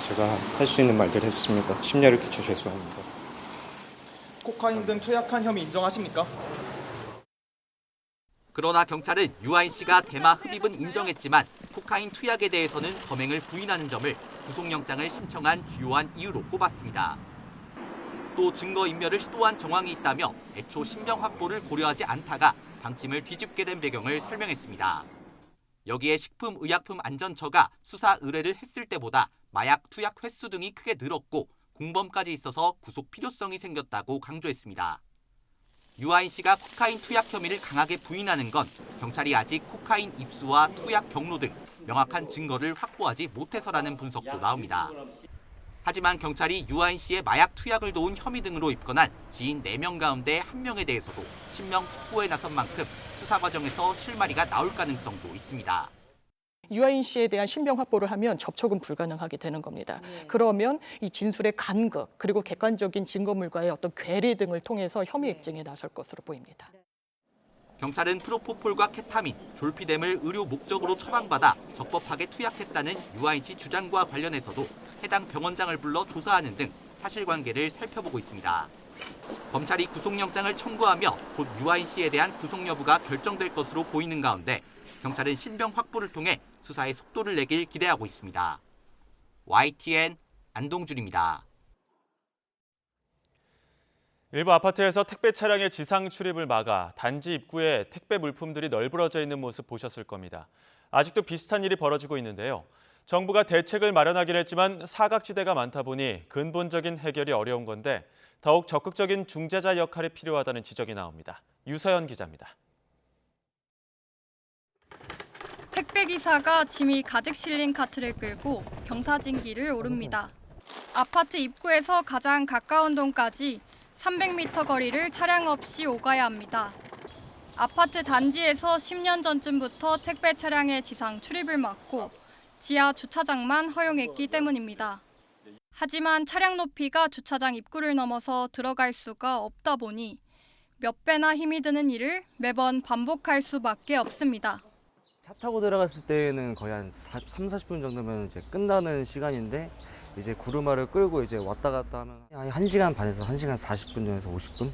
제가 할 수 있는 말들 했습니다. 심려를 끼쳐 죄송합니다.
코카인 등 투약한 혐의 인정하십니까?
그러나 경찰은 유아인 씨가 대마 흡입은 인정했지만 코카인 투약에 대해서는 범행을 부인하는 점을 구속영장을 신청한 주요한 이유로 꼽았습니다. 또 증거인멸을 시도한 정황이 있다며 애초 신병 확보를 고려하지 않다가 방침을 뒤집게 된 배경을 설명했습니다. 여기에 식품의약품안전처가 수사 의뢰를 했을 때보다 마약 투약 횟수 등이 크게 늘었고 공범까지 있어서 구속 필요성이 생겼다고 강조했습니다. 유아인 씨가 코카인 투약 혐의를 강하게 부인하는 건 경찰이 아직 코카인 입수와 투약 경로 등 명확한 증거를 확보하지 못해서라는 분석도 나옵니다. 하지만 경찰이 유아인 씨의 마약 투약을 도운 혐의 등으로 입건한 지인 4명 가운데 1명에 대해서도 신병 확보에 나선 만큼 수사 과정에서 실마리가 나올 가능성도 있습니다.
유아인 씨에 대한 신병 확보를 하면 접촉은 불가능하게 되는 겁니다. 그러면 이 진술의 간극 그리고 객관적인 증거물과의 어떤 괴리 등을 통해서 혐의 입증에 나설 것으로 보입니다.
경찰은 프로포폴과 케타민, 졸피뎀을 의료 목적으로 처방받아 적법하게 투약했다는 유아인 씨 주장과 관련해서도 해당 병원장을 불러 조사하는 등 사실관계를 살펴보고 있습니다. 검찰이 구속영장을 청구하며 곧 유아인 씨에 대한 구속 여부가 결정될 것으로 보이는 가운데 경찰은 신병 확보를 통해 수사에 속도를 내길 기대하고 있습니다. YTN 안동준입니다.
일부 아파트에서 택배 차량의 지상 출입을 막아 단지 입구에 택배 물품들이 널브러져 있는 모습 보셨을 겁니다. 아직도 비슷한 일이 벌어지고 있는데요. 정부가 대책을 마련하긴 했지만 사각지대가 많다 보니 근본적인 해결이 어려운 건데 더욱 적극적인 중재자 역할이 필요하다는 지적이 나옵니다. 유서연 기자입니다.
택배기사가 짐이 가득 실린 카트를 끌고 경사진길을 오릅니다. 아파트 입구에서 가장 가까운 동까지 300m 거리를 차량 없이 오가야 합니다. 아파트 단지에서 10년 전쯤부터 택배 차량의 지상 출입을 막고 지하 주차장만 허용했기 때문입니다. 하지만 차량 높이가 주차장 입구를 넘어서 들어갈 수가 없다 보니 몇 배나 힘이 드는 일을 매번 반복할 수밖에 없습니다.
차 타고 들어갔을 때는 거의 한 30-40분 정도면 이제 끝나는 시간인데 이제 구르마를 끌고 이제 왔다 갔다 하면 한 1시간 반에서 1시간 40분 정도에서 50분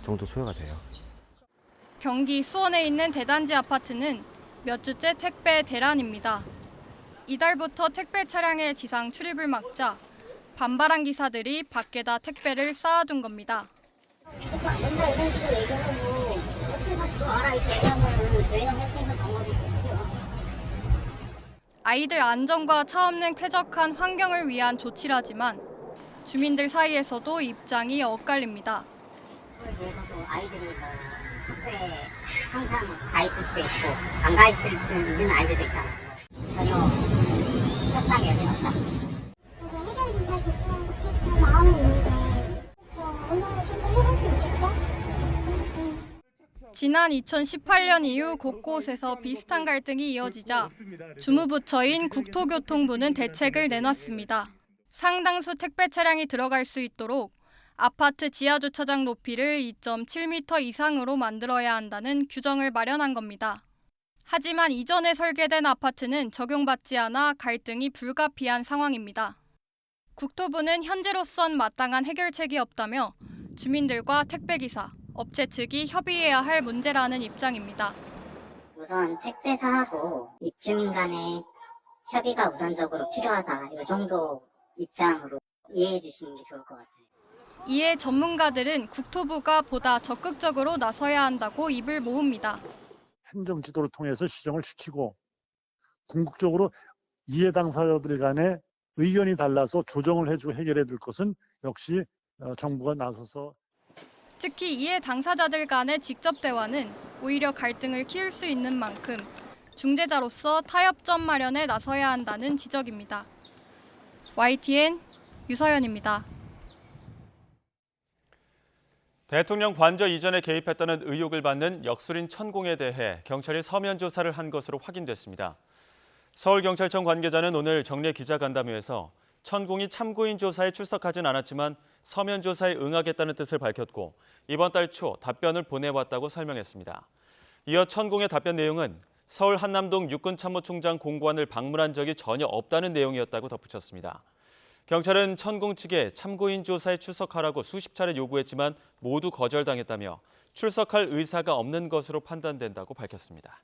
정도 소요가 돼요.
경기 수원에 있는 대단지 아파트는 몇 주째 택배 대란입니다. 이달부터 택배 차량의 지상 출입을 막자 반발한 기사들이 밖에다 택배를 쌓아둔 겁니다.
이것도 안 된다 이런 식으로 얘기하고 어떻게 또 알아 이렇게 얘기하면 저희가 할 수 있는 방법이 없고요.
아이들 안전과 차없는 쾌적한 환경을 위한 조치라지만 주민들 사이에서도 입장이 엇갈립니다.
그거에 대해서도 아이들이 갖고 학교에 항상 가 있을 수도 있고 안 가 있을 수 있는 아이들도 있잖아. 전혀 협상의 여지는 없다. 그래서 해결이 좀 잘 됐으면 좋겠다는 마음은 있는데 오늘 좀 더 해볼 수 있겠죠?
지난 2018년 이후 곳곳에서 비슷한 갈등이 이어지자 주무부처인 국토교통부는 대책을 내놨습니다. 상당수 택배 차량이 들어갈 수 있도록 아파트 지하주차장 높이를 2.7m 이상으로 만들어야 한다는 규정을 마련한 겁니다. 하지만 이전에 설계된 아파트는 적용받지 않아 갈등이 불가피한 상황입니다. 국토부는 현재로선 마땅한 해결책이 없다며 주민들과 택배기사, 업체 측이 협의해야 할 문제라는 입장입니다.
우선 택배사하고 입주민 간의 협의가 우선적으로 필요하다. 이 정도 입장으로 이해해 주시는 게 좋을 것 같아요.
이에 전문가들은 국토부가 보다 적극적으로 나서야 한다고 입을 모읍니다.
행정 지도를 통해서 시정을 시키고 궁극적으로 이해 당사자들 간에 의견이 달라서 조정을 해주고 해결해야 될 것은 역시 정부가 나서서
특히 이해 당사자들 간의 직접 대화는 오히려 갈등을 키울 수 있는 만큼 중재자로서 타협점 마련에 나서야 한다는 지적입니다. YTN 유서연입니다.
대통령 관저 이전에 개입했다는 의혹을 받는 역술인 천공에 대해 경찰이 서면 조사를 한 것으로 확인됐습니다. 서울경찰청 관계자는 오늘 정례 기자간담회에서 천공이 참고인 조사에 출석하진 않았지만 서면 조사에 응하겠다는 뜻을 밝혔고 이번 달 초 답변을 보내왔다고 설명했습니다. 이어 천공의 답변 내용은 서울 한남동 육군참모총장 공관을 방문한 적이 전혀 없다는 내용이었다고 덧붙였습니다. 경찰은 천공 측에 참고인 조사에 출석하라고 수십 차례 요구했지만 모두 거절당했다며 출석할 의사가 없는 것으로 판단된다고 밝혔습니다.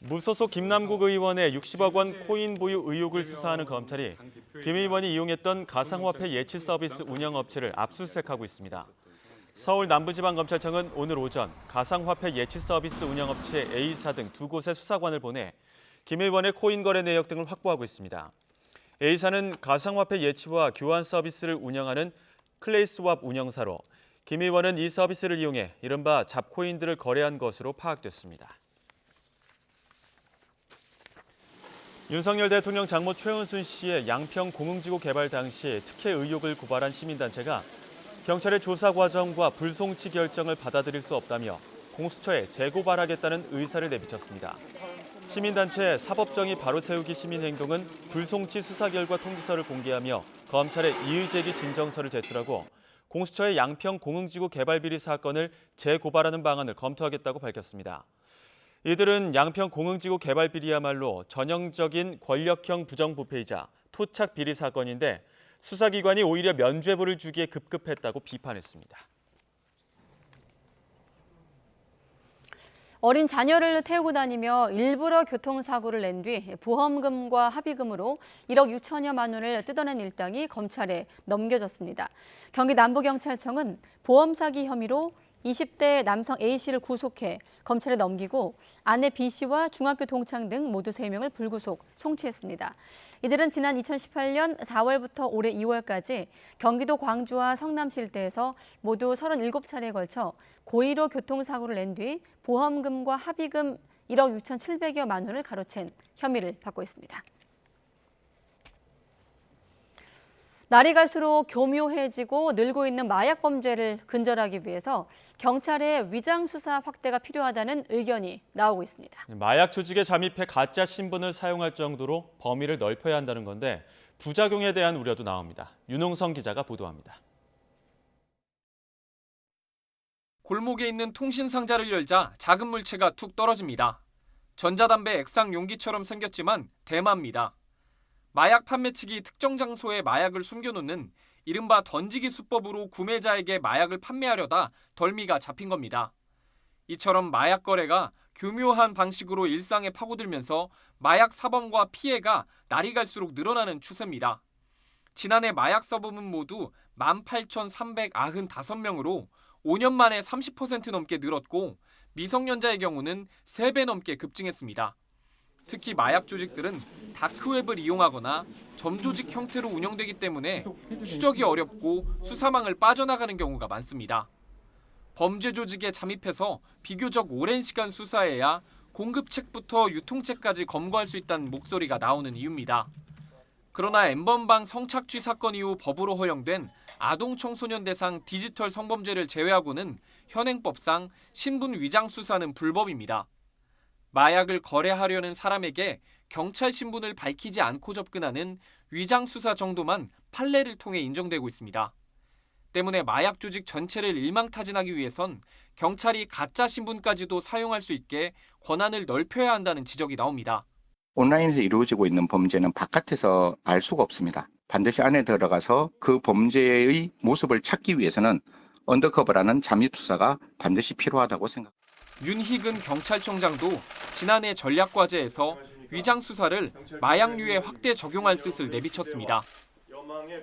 무소속 김남국 의원의 60억 원 코인 보유 의혹을 수사하는 검찰이 김 의원이 이용했던 가상화폐 예치 서비스 운영업체를 압수수색하고 있습니다. 서울 남부지방검찰청은 오늘 오전 가상화폐 예치 서비스 운영업체 A사 등 두 곳의 수사관을 보내 김 의원의 코인 거래 내역 등을 확보하고 있습니다. A사는 가상화폐 예치와 교환 서비스를 운영하는 클레이스왑 운영사로 김 의원은 이 서비스를 이용해 이른바 잡코인들을 거래한 것으로 파악됐습니다. 윤석열 대통령 장모 최은순 씨의 양평 공흥지구 개발 당시 특혜 의혹을 고발한 시민단체가 경찰의 조사 과정과 불송치 결정을 받아들일 수 없다며 공수처에 재고발하겠다는 의사를 내비쳤습니다. 시민단체 사법정의 바로 세우기 시민행동은 불송치 수사 결과 통지서를 공개하며 검찰에 이의제기 진정서를 제출하고 공수처의 양평 공흥지구 개발 비리 사건을 재고발하는 방안을 검토하겠다고 밝혔습니다. 이들은 양평 공흥지구 개발 비리야말로 전형적인 권력형 부정부패이자 토착 비리 사건인데 수사기관이 오히려 면죄부를 주기에 급급했다고 비판했습니다.
어린 자녀를 태우고 다니며 일부러 교통사고를 낸 뒤 보험금과 합의금으로 1억 6천여만 원을 뜯어낸 일당이 검찰에 넘겨졌습니다. 경기 남부경찰청은 보험 사기 혐의로 20대 남성 A씨를 구속해 검찰에 넘기고 아내 B씨와 중학교 동창 등 모두 3명을 불구속 송치했습니다. 이들은 지난 2018년 4월부터 올해 2월까지 경기도 광주와 성남시 일대에서 모두 37차례에 걸쳐 고의로 교통사고를 낸 뒤 보험금과 합의금 1억 6,700여만 원을 가로챈 혐의를 받고 있습니다. 날이 갈수록 교묘해지고 늘고 있는 마약 범죄를 근절하기 위해서 경찰의 위장 수사 확대가 필요하다는 의견이 나오고 있습니다.
마약 조직에 잠입해 가짜 신분을 사용할 정도로 범위를 넓혀야 한다는 건데 부작용에 대한 우려도 나옵니다. 윤홍성 기자가 보도합니다.
골목에 있는 통신 상자를 열자 작은 물체가 툭 떨어집니다. 전자담배 액상 용기처럼 생겼지만 대마입니다. 마약 판매 측이 특정 장소에 마약을 숨겨놓는 이른바 던지기 수법으로 구매자에게 마약을 판매하려다 덜미가 잡힌 겁니다. 이처럼 마약 거래가 교묘한 방식으로 일상에 파고들면서 마약 사범과 피해가 날이 갈수록 늘어나는 추세입니다. 지난해 마약 사범은 모두 18,395명으로 5년 만에 30% 넘게 늘었고 미성년자의 경우는 3배 넘게 급증했습니다. 특히 마약 조직들은 다크웹을 이용하거나 점조직 형태로 운영되기 때문에 추적이 어렵고 수사망을 빠져나가는 경우가 많습니다. 범죄 조직에 잠입해서 비교적 오랜 시간 수사해야 공급책부터 유통책까지 검거할 수 있다는 목소리가 나오는 이유입니다. 그러나 N번방 성착취 사건 이후 법으로 허용된 아동 청소년 대상 디지털 성범죄를 제외하고는 현행법상 신분 위장 수사는 불법입니다. 마약을 거래하려는 사람에게 경찰 신분을 밝히지 않고 접근하는 위장 수사 정도만 판례를 통해 인정되고 있습니다. 때문에 마약 조직 전체를 일망타진하기 위해선 경찰이 가짜 신분까지도 사용할 수 있게 권한을 넓혀야 한다는 지적이 나옵니다.
온라인에서 이루어지고 있는 범죄는 바깥에서 알 수가 없습니다. 반드시 안에 들어가서 그 범죄의 모습을 찾기 위해서는 언더커버라는 잠입수사가 반드시 필요하다고 생각합니다.
윤희근 경찰청장도 지난해 전략과제에서 위장 수사를 마약류에 확대 적용할 뜻을 내비쳤습니다.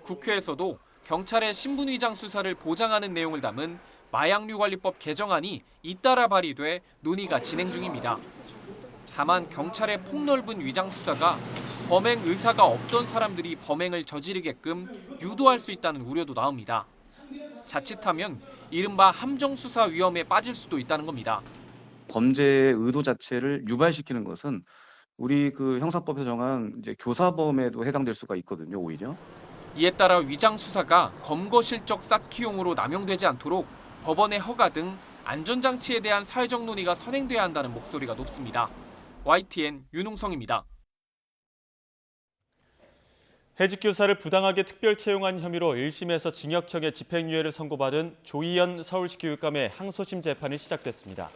국회에서도 경찰의 신분 위장 수사를 보장하는 내용을 담은 마약류 관리법 개정안이 잇따라 발의돼 논의가 진행 중입니다. 다만 경찰의 폭넓은 위장 수사가 범행 의사가 없던 사람들이 범행을 저지르게끔 유도할 수 있다는 우려도 나옵니다. 자칫하면 이른바 함정수사 위험에 빠질 수도 있다는 겁니다.
범죄의 의도 자체를 유발시키는 것은 우리 그 형사법에 정한 이제 교사범에도 해당될 수가 있거든요, 오히려.
이에 따라 위장 수사가 검거 실적 쌓기용으로 남용되지 않도록 법원의 허가 등 안전장치에 대한 사회적 논의가 선행돼야 한다는 목소리가 높습니다. YTN 윤웅성입니다.
해직교사를 부당하게 특별 채용한 혐의로 1심에서 징역형의 집행유예를 선고받은 조희연 서울시 교육감의 항소심 재판이 시작됐습니다.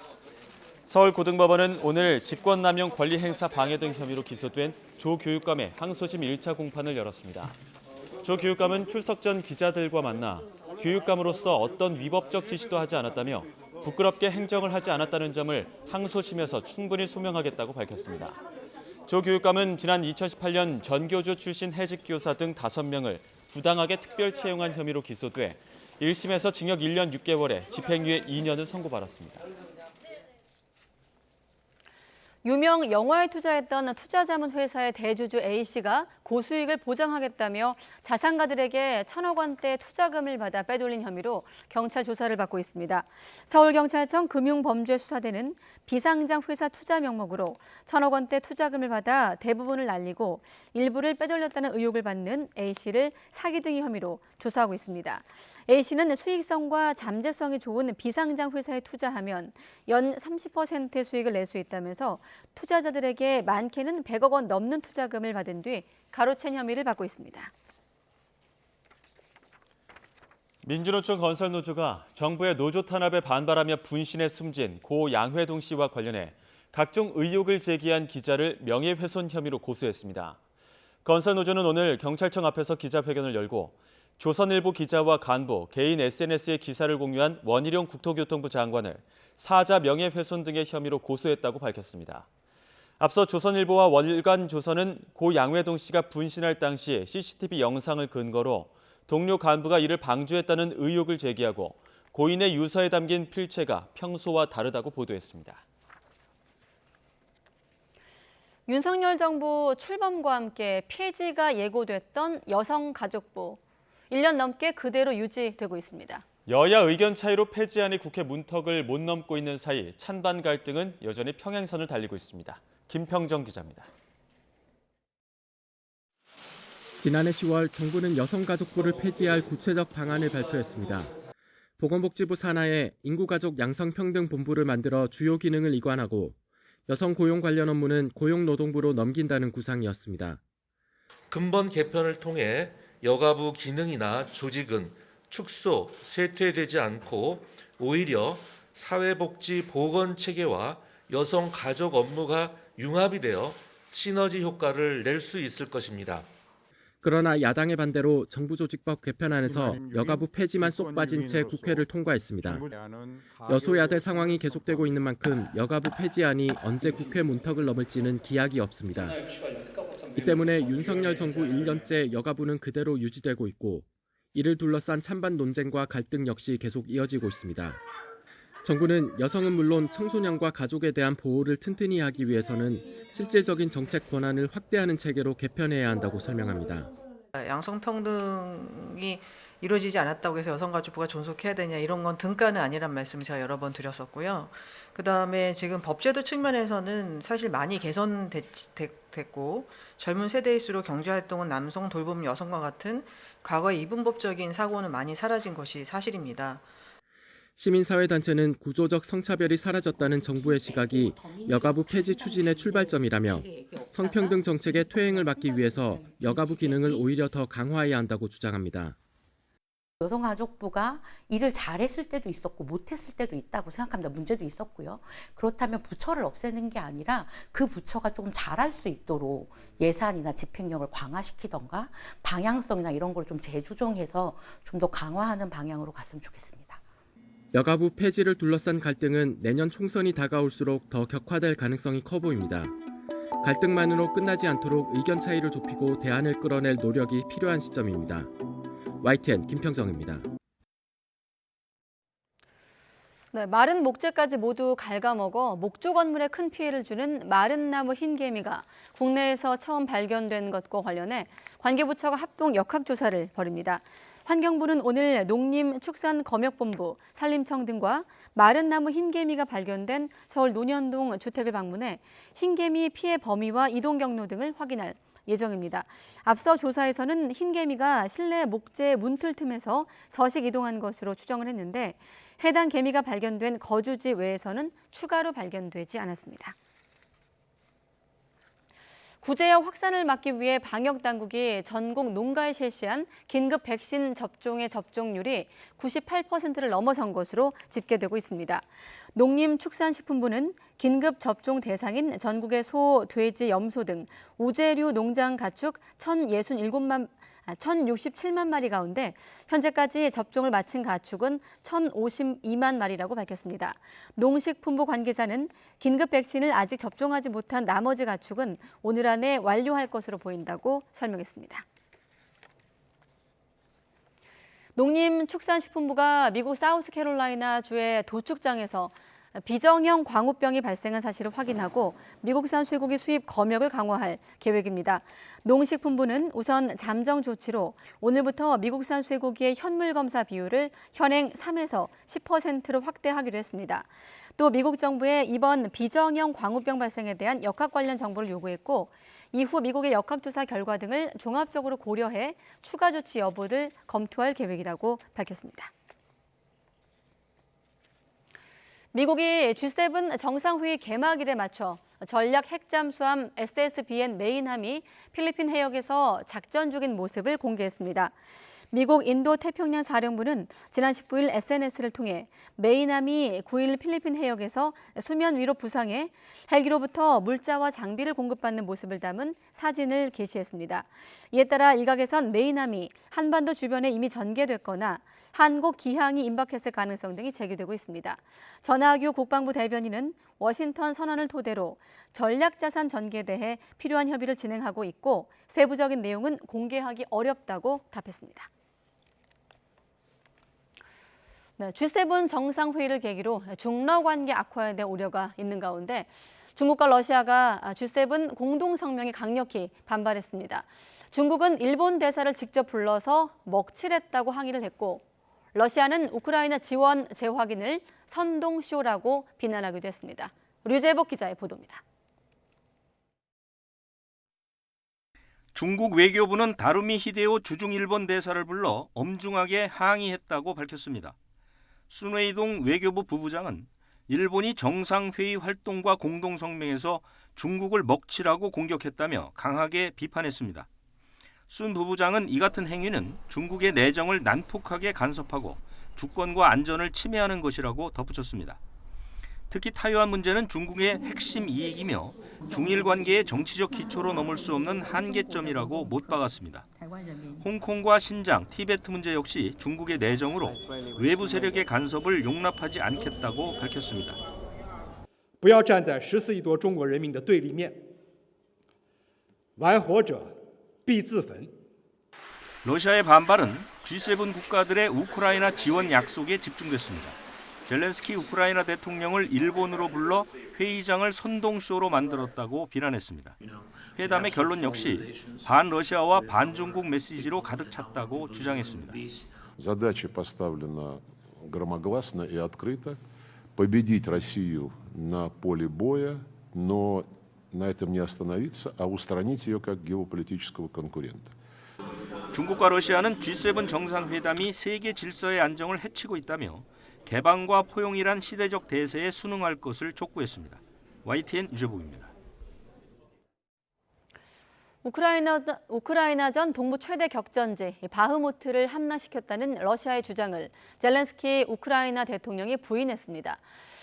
서울고등법원은 오늘 직권남용 권리행사 방해 등 혐의로 기소된 조 교육감의 항소심 1차 공판을 열었습니다. 조 교육감은 출석 전 기자들과 만나 교육감으로서 어떤 위법적 지시도 하지 않았다며 부끄럽게 행정을 하지 않았다는 점을 항소심에서 충분히 소명하겠다고 밝혔습니다. 조 교육감은 지난 2018년 전교조 출신 해직교사 등 5명을 부당하게 특별 채용한 혐의로 기소돼 1심에서 징역 1년 6개월에 집행유예 2년을 선고받았습니다.
유명 영화에 투자했던 투자자문 회사의 대주주 A씨가 고수익을 보장하겠다며 자산가들에게 1,000억 원대 투자금을 받아 빼돌린 혐의로 경찰 조사를 받고 있습니다. 서울경찰청 금융범죄수사대는 비상장 회사 투자 명목으로 1,000억 원대 투자금을 받아 대부분을 날리고 일부를 빼돌렸다는 의혹을 받는 A씨를 사기 등의 혐의로 조사하고 있습니다. A씨는 수익성과 잠재성이 좋은 비상장 회사에 투자하면 연 30%의 수익을 낼 수 있다면서 투자자들에게 많게는 100억 원 넘는 투자금을 받은 뒤 가로챈 혐의를 받고 있습니다.
민주노총 건설노조가 정부의 노조 탄압에 반발하며 분신에 숨진 고 양회동 씨와 관련해 각종 의혹을 제기한 기자를 명예훼손 혐의로 고소했습니다. 건설노조는 오늘 경찰청 앞에서 기자회견을 열고 조선일보 기자와 간부, 개인 SNS에 기사를 공유한 원희룡 국토교통부 장관을 사자 명예훼손 등의 혐의로 고소했다고 밝혔습니다. 앞서 조선일보와 월간조선은 고 양회동 씨가 분신할 당시 CCTV 영상을 근거로 동료 간부가 이를 방조했다는 의혹을 제기하고 고인의 유서에 담긴 필체가 평소와 다르다고 보도했습니다.
윤석열 정부 출범과 함께 폐지가 예고됐던 여성가족부 1년 넘게 그대로 유지되고 있습니다.
여야 의견 차이로 폐지안이 국회 문턱을 못 넘고 있는 사이 찬반 갈등은 여전히 평행선을 달리고 있습니다. 김평정 기자입니다.
지난해 10월 정부는 여성가족부를 폐지할 구체적 방안을 발표했습니다. 보건복지부 산하에 인구가족 양성평등본부를 만들어 주요 기능을 이관하고 여성 고용 관련 업무는 고용노동부로 넘긴다는 구상이었습니다.
근본 개편을 통해 여가부 기능이나 조직은 축소, 쇠퇴되지 않고 오히려 사회복지 보건체계와 여성 가족 업무가 융합이 되어 시너지 효과를 낼 수 있을 것입니다.
그러나 야당의 반대로 정부조직법 개편안에서 여가부 폐지만 쏙 빠진 채 국회를 통과했습니다. 여소야대 상황이 계속되고 있는 만큼 여가부 폐지안이 언제 국회 문턱을 넘을지는 기약이 없습니다. 이 때문에 윤석열 정부 1년째 여가부는 그대로 유지되고 있고 이를 둘러싼 찬반 논쟁과 갈등 역시 계속 이어지고 있습니다. 정부는 여성은 물론 청소년과 가족에 대한 보호를 튼튼히 하기 위해서는 실질적인 정책 권한을 확대하는 체계로 개편해야 한다고 설명합니다.
양성평등이 이루어지지 않았다고 해서 여성가족부가 존속해야 되냐 이런 건 등가는 아니란 말씀을 제가 여러 번 드렸었고요. 그다음에 지금 법제도 측면에서는 사실 많이 개선됐고 젊은 세대일수록 경제활동은 남성 돌봄 여성과 같은 과거의 이분법적인 사고는 많이 사라진 것이 사실입니다.
시민사회단체는 구조적 성차별이 사라졌다는 정부의 시각이 여가부 폐지 추진의 출발점이라며 성평등 정책의 퇴행을 막기 위해서 여가부 기능을 오히려 더 강화해야 한다고 주장합니다.
여성가족부가 일을 잘했을 때도 있었고 못했을 때도 있다고 생각합니다. 문제도 있었고요. 그렇다면 부처를 없애는 게 아니라 그 부처가 조금 잘할 수 있도록 예산이나 집행력을 강화시키던가 방향성이나 이런 걸 좀 재조정해서 좀 더 강화하는 방향으로 갔으면 좋겠습니다.
여가부 폐지를 둘러싼 갈등은 내년 총선이 다가올수록 더 격화될 가능성이 커 보입니다. 갈등만으로 끝나지 않도록 의견 차이를 좁히고 대안을 끌어낼 노력이 필요한 시점입니다. YTN 김평정입니다.
네, 마른 목재까지 모두 갉아먹어 목조 건물에 큰 피해를 주는 마른 나무 흰개미가 국내에서 처음 발견된 것과 관련해 관계부처가 합동 역학조사를 벌입니다. 환경부는 오늘 농림축산검역본부, 산림청 등과 마른 나무 흰개미가 발견된 서울 논현동 주택을 방문해 흰개미 피해 범위와 이동 경로 등을 확인할 예정입니다. 앞서 조사에서는 흰개미가 실내 목재 문틀 틈에서 서식 이동한 것으로 추정을 했는데 해당 개미가 발견된 거주지 외에서는 추가로 발견되지 않았습니다. 구제역 확산을 막기 위해 방역당국이 전국 농가에 실시한 긴급 백신 접종의 접종률이 98%를 넘어선 것으로 집계되고 있습니다. 농림축산식품부는 긴급 접종 대상인 전국의 소, 돼지, 염소 등 우제류 농장 가축 1,067만 마리 가운데 현재까지 접종을 마친 가축은 1,052만 마리라고 밝혔습니다. 농식품부 관계자는 긴급 백신을 아직 접종하지 못한 나머지 가축은 오늘 안에 완료할 것으로 보인다고 설명했습니다. 농림축산식품부가 미국 사우스캐롤라이나 주의 도축장에서 비정형 광우병이 발생한 사실을 확인하고 미국산 쇠고기 수입 검역을 강화할 계획입니다. 농식품부는 우선 잠정 조치로 오늘부터 미국산 쇠고기의 현물 검사 비율을 현행 3에서 10%로 확대하기로 했습니다. 또 미국 정부에 이번 비정형 광우병 발생에 대한 역학 관련 정보를 요구했고 이후 미국의 역학조사 결과 등을 종합적으로 고려해 추가 조치 여부를 검토할 계획이라고 밝혔습니다. 미국이 G7 정상회의 개막일에 맞춰 전략 핵잠수함 SSBN 메인함이 필리핀 해역에서 작전 중인 모습을 공개했습니다. 미국 인도태평양 사령부는 지난 19일 SNS를 통해 메인함이 9일 필리핀 해역에서 수면 위로 부상해 헬기로부터 물자와 장비를 공급받는 모습을 담은 사진을 게시했습니다. 이에 따라 일각에선 메인함이 한반도 주변에 이미 전개됐거나 한국 기항이 임박했을 가능성 등이 제기되고 있습니다. 전하규 국방부 대변인은 워싱턴 선언을 토대로 전략자산 전개에 대해 필요한 협의를 진행하고 있고 세부적인 내용은 공개하기 어렵다고 답했습니다. 네, G7 정상회의를 계기로 중러 관계 악화에 대한 우려가 있는 가운데 중국과 러시아가 G7 공동성명에 강력히 반발했습니다. 중국은 일본 대사를 직접 불러서 먹칠했다고 항의를 했고 러시아는 우크라이나 지원 재확인을 선동쇼라고 비난하기도 했습니다. 류재복 기자의 보도입니다.
중국 외교부는 다루미 히데오 주중 일본 대사를 불러 엄중하게 항의했다고 밝혔습니다. 순웨이동 외교부 부부장은 일본이 정상회의 활동과 공동성명에서 중국을 먹칠하고 공격했다며 강하게 비판했습니다. 순 부부장은 이 같은 행위는 중국의 내정을 난폭하게 간섭하고 주권과 안전을 침해하는 것이라고 덧붙였습니다. 특히 타이완 문제는 중국의 핵심 이익이며 중일 관계의 정치적 기초로 넘을 수 없는 한계점이라고 못 박았습니다. 홍콩과 신장, 티베트 문제 역시 중국의 내정으로 외부 세력의 간섭을 용납하지 않겠다고 밝혔습니다.
不要站在14亿多中国人民的对立面，玩火者必自焚。
러시아의 반발은 G7 국가들의 우크라이나 지원 약속에 집중됐습니다. 젤렌스키 우크라이나 대통령을 일본으로 불러 회의장을 선동쇼로 만들었다고 비난했습니다. 회담의 결론 역시 반러시아와 반중국 메시지로 가득 찼다고 주장했습니다.
Задача поставлена громогласно и открыто победить Россию на поле боя, но на этом не остановиться, а устранить ее как геополитического конкурента.
중국과 러시아는 G7 정상회담이 세계 질서의 안정을 해치고 있다며 개방과 포용이란 시대적 대세에 순응할 것을 촉구했습니다. YTN 유재복입니다.
우크라이나전 동부 최대 격전지 바흐무트를 함락시켰다는 러시아의 주장을 젤렌스키 우크라이나 대통령이 부인했습니다.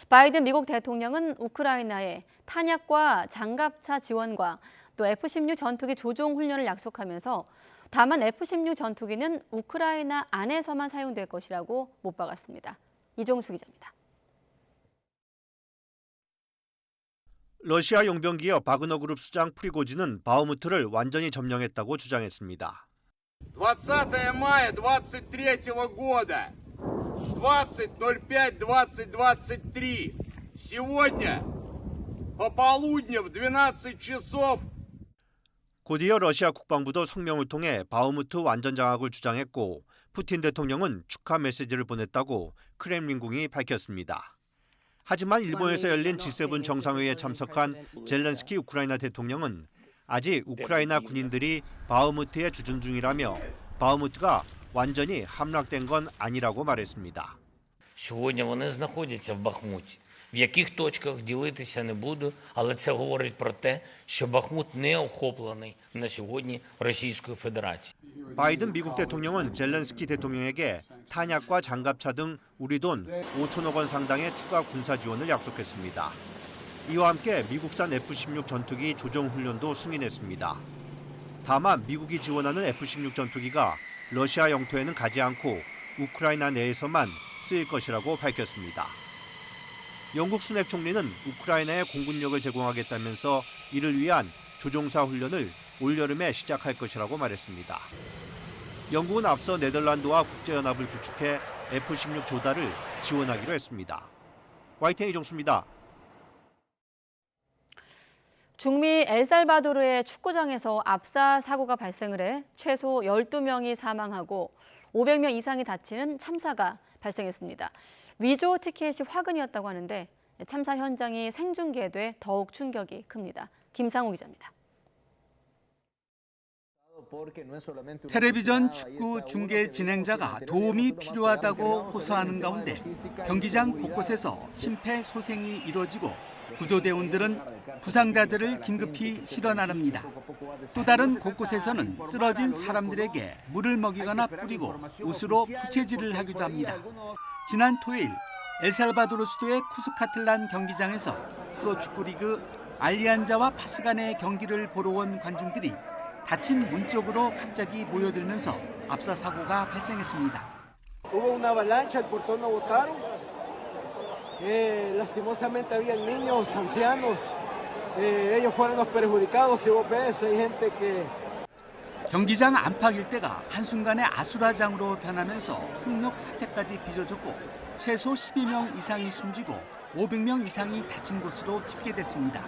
바이든 미국 대통령은 우크라이나에 탄약과 장갑차 지원과 또 F-16 전투기 조종 훈련을 약속하면서 다만 F-16 전투기는 우크라이나 안에서만 사용될 것이라고 못 박았습니다. 이종수 기자입니다.
러시아 용병기업 바그너 그룹 수장 프리고진은 바흐무트를 완전히 점령했다고 주장했습니다.
20 мая 23 года. 20.05.2023. Сегодня пополудни в 12 часов.
곧이어 러시아 국방부도 성명을 통해 바흐무트 완전 장악을 주장했고 푸틴 대통령은 축하 메시지를 보냈다고 크렘린궁이 밝혔습니다. 하지만 일본에서 열린 G7 정상회의에 참석한 젤렌스키 우크라이나 대통령은 아직 우크라이나 군인들이 바흐무트에 주둔 중이라며 바흐무트가 완전히 함락된 건 아니라고 말했습니다.
Сьогодні вони знаходяться в Бахмуті. В яких точках ділитися не буду, але це говорить про те, що Бахмут не охоплений на сьогодні Російською Федерацією.
바이든 미국 대통령은 젤렌스키 대통령에게 탄약과 장갑차 등 우리 돈 5천억 원 상당의 추가 군사 지원을 약속했습니다. 이와 함께 미국산 F-16 전투기 조종 훈련도 승인했습니다. 다만 미국이 지원하는 F-16 전투기가 러시아 영토에는 가지 않고 우크라이나 내에서만 쓰일 것이라고 밝혔습니다. 영국 수냅 총리는 우크라이나에 공군력을 제공하겠다면서 이를 위한 조종사 훈련을 올여름에 시작할 것이라고 말했습니다. 영국은 앞서 네덜란드와 국제연합을 구축해 F-16 조달을 지원하기로 했습니다. YTN 이종수입니다.
중미 엘살바도르의 축구장에서 압사 사고가 발생을 해 최소 12명이 사망하고 500명 이상이 다치는 참사가 발생했습니다. 위조 티켓이 화근이었다고 하는데 참사 현장이 생중계돼 더욱 충격이 큽니다. 김상우 기자입니다.
텔레비전 축구 중계 진행자가 도움이 필요하다고 호소하는 가운데 경기장 곳곳에서 심폐소생이 이루어지고 구조대원들은 부상자들을 긴급히 실어 나릅니다. 또 다른 곳곳에서는 쓰러진 사람들에게 물을 먹이거나 뿌리고 옷으로 부채질을 하기도 합니다. 지난 토요일 엘살바도르 수도의 쿠스카틀란 경기장에서 프로축구 리그 알리안자와 파스 간의 경기를 보러 온 관중들이 닫힌 문 쪽으로 갑자기 모여들면서 압사 사고가 발생했습니다.
Hubo una avalancha, el portón no botaron. Lastimosamente había niños, ancianos. Ellos fueron los perjudicados. Si vos ves, hay gente que
경기장 안팎 일대가 한순간에 아수라장으로 변하면서 폭력 사태까지 빚어졌고 최소 12명 이상이 숨지고 500명 이상이 다친 것으로 집계됐습니다.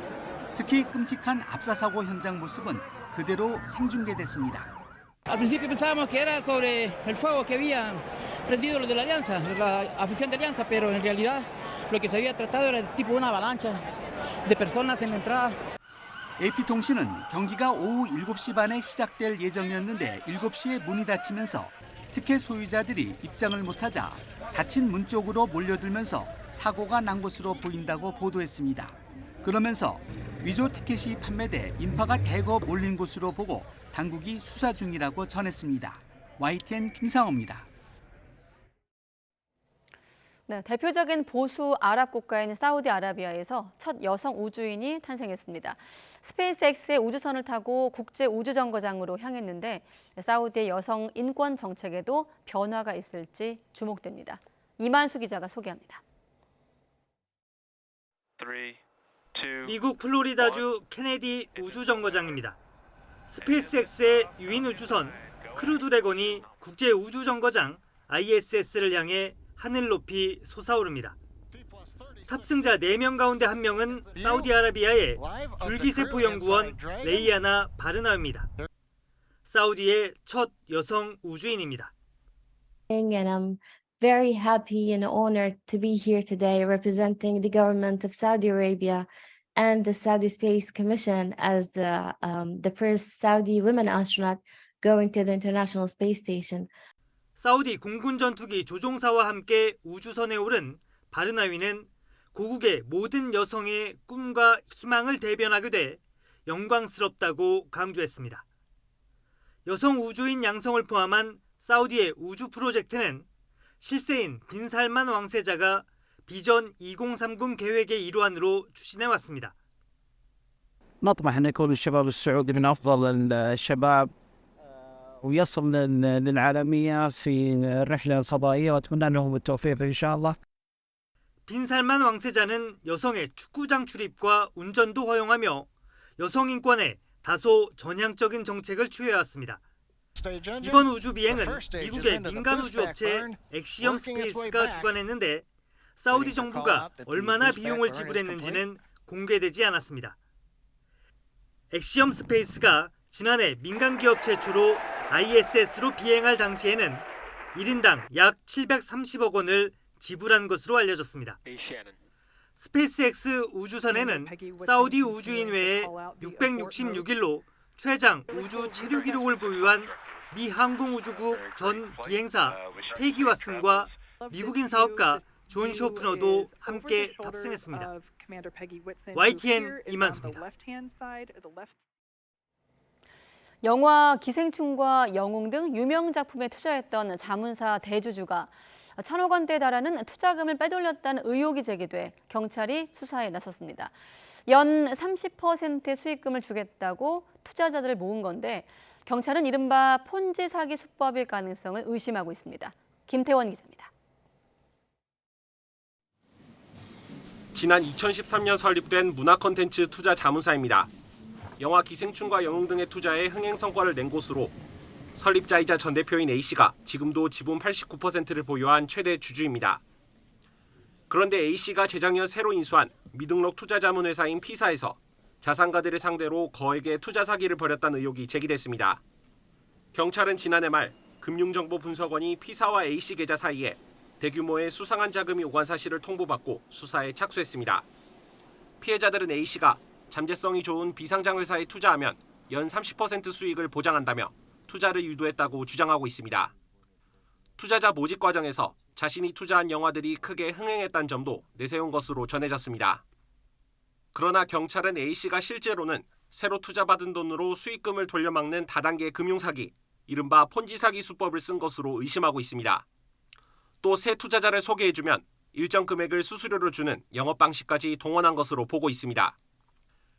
특히 끔찍한 압사 사고 현장 모습은 그대로 생중계됐습니다.
Al principio pensábamos que era sobre el fuego que habían prendido los de la Alianza, la afición de Alianza, pero en realidad lo que se había tratado era tipo una avalancha de personas en la entrada.
AP통신은 경기가 오후 7시 반에 시작될 예정이었는데 7시에 문이 닫히면서 티켓 소유자들이 입장을 못하자 닫힌 문 쪽으로 몰려들면서 사고가 난 것으로 보인다고 보도했습니다. 그러면서 위조 티켓이 판매돼 인파가 대거 몰린 곳으로 보고 당국이 수사 중이라고 전했습니다. YTN 김상호입니다.
네, 대표적인 보수 아랍 국가인 사우디아라비아에서 첫 여성 우주인이 탄생했습니다. 스페이스X의 우주선을 타고 국제 우주정거장으로 향했는데 사우디의 여성 인권 정책에도 변화가 있을지 주목됩니다. 이만수 기자가 소개합니다.
미국 플로리다주 케네디 우주정거장입니다. 스페이스X의 유인 우주선 크루드래곤이 국제 우주정거장 ISS를 향해 하늘 높이 솟아오릅니다. 탑승자 4명 가운데 1명은 사우디아라비아의 줄기세포 연구원 레이아나 바르나입니다. 사우디의 첫 여성 우주인입니다.
And I'm very happy and honored to be here today representing the government of Saudi Arabia and the Saudi Space Commission as the first Saudi women astronaut going to the International Space Station.
사우디 공군 전투기 조종사와 함께 우주선에 오른 바르나위는 고국의 모든 여성의 꿈과 희망을 대변하게 돼 영광스럽다고 강조했습니다. 여성 우주인 양성을 포함한 사우디의 우주 프로젝트는 실세인 빈살만 왕세자가 비전 2030 계획의 일환으로 추진해왔습니다.
نطمح أن يكون الشباب السعودي من أفضل الشباب ويصل للعالمية في الرحلة الفضائية وأتمنى لهم التوفيق إن شاء الله.
빈살만 왕세자는 여성의 축구장 출입과 운전도 허용하며 여성 인권에 다소 전향적인 정책을 취해왔습니다. 이번 우주 비행은 미국의 민간 우주업체 엑시엄 스페이스가 주관했는데 사우디 정부가 얼마나 비용을 지불했는지는 공개되지 않았습니다. 엑시엄 스페이스가 지난해 민간 기업 최초로 ISS로 비행할 당시에는 1인당 약 730억 원을 지불한 것으로 알려졌습니다. 스페이스X 우주선에는 사우디 우주인 외에 666일로 최장 우주 체류 기록을 보유한 미 항공우주국 전 비행사 페기 왓슨과 미국인 사업가 존 쇼프너도 함께 탑승했습니다. YTN 이만수입니다.
영화 기생충과 영웅 등 유명 작품에 투자했던 자문사 대주주가 1,000억 원대에 달하는 투자금을 빼돌렸다는 의혹이 제기돼 경찰이 수사에 나섰습니다. 연 30%의 수익금을 주겠다고 투자자들을 모은 건데 경찰은 이른바 폰지 사기 수법일 가능성을 의심하고 있습니다. 김태원 기자입니다.
지난 2013년 설립된 문화 콘텐츠 투자 자문사입니다. 영화 기생충과 영웅 등의 투자에 흥행 성과를 낸 곳으로 설립자이자 전 대표인 A씨가 지금도 지분 89%를 보유한 최대 주주입니다. 그런데 A씨가 재작년 새로 인수한 미등록 투자자문회사인 P사에서 자산가들을 상대로 거액의 투자 사기를 벌였다는 의혹이 제기됐습니다. 경찰은 지난해 말 금융정보분석원이 P사와 A씨 계좌 사이에 대규모의 수상한 자금이 오간 사실을 통보받고 수사에 착수했습니다. 피해자들은 A씨가 잠재성이 좋은 비상장 회사에 투자하면 연 30% 수익을 보장한다며 투자를 유도했다고 주장하고 있습니다. 투자자 모집 과정에서 자신이 투자한 영화들이 크게 흥행했다는 점도 내세운 것으로 전해졌습니다. 그러나 경찰은 A씨가 실제로는 새로 투자받은 돈으로 수익금을 돌려막는 다단계 금융사기, 이른바 폰지 사기 수법을 쓴 것으로 의심하고 있습니다. 또 새 투자자를 소개해주면 일정 금액을 수수료로 주는 영업 방식까지 동원한 것으로 보고 있습니다.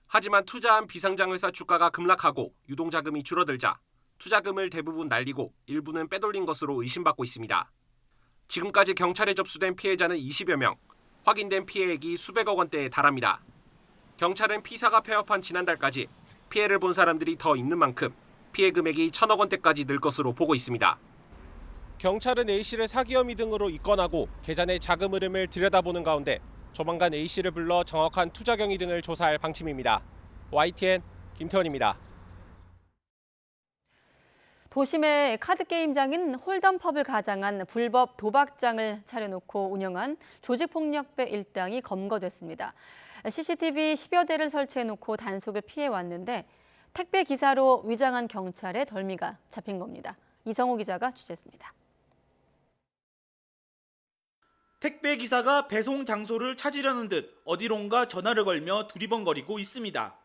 하지만 투자한 비상장 회사 주가가 급락하고 유동자금이 줄어들자 투자금을 대부분 날리고 일부는 빼돌린 것으로 의심받고 있습니다. 지금까지 경찰에 접수된 피해자는 20여 명, 확인된 피해액이 수백억 원대에 달합니다. 경찰은 P사가 폐업한 지난달까지 피해를 본 사람들이 더 있는 만큼 피해 금액이 1,000억 원대까지 늘 것으로 보고 있습니다. 경찰은 A씨를 사기 혐의 등으로 입건하고 계좌의 자금 흐름을 들여다보는 가운데 조만간 A씨를 불러 정확한 투자 경위 등을 조사할 방침입니다. YTN 김태원입니다.
도심의 카드게임장인 홀덤펍을 가장한 불법 도박장을 차려놓고 운영한 조직폭력배 일당이 검거됐습니다. CCTV 10여 대를 설치해놓고 단속을 피해왔는데 택배 기사로 위장한 경찰의 덜미가 잡힌 겁니다. 이성호 기자가 취재했습니다.
택배 기사가 배송 장소를 찾으려는 듯 어디론가 전화를 걸며 두리번거리고 있습니다.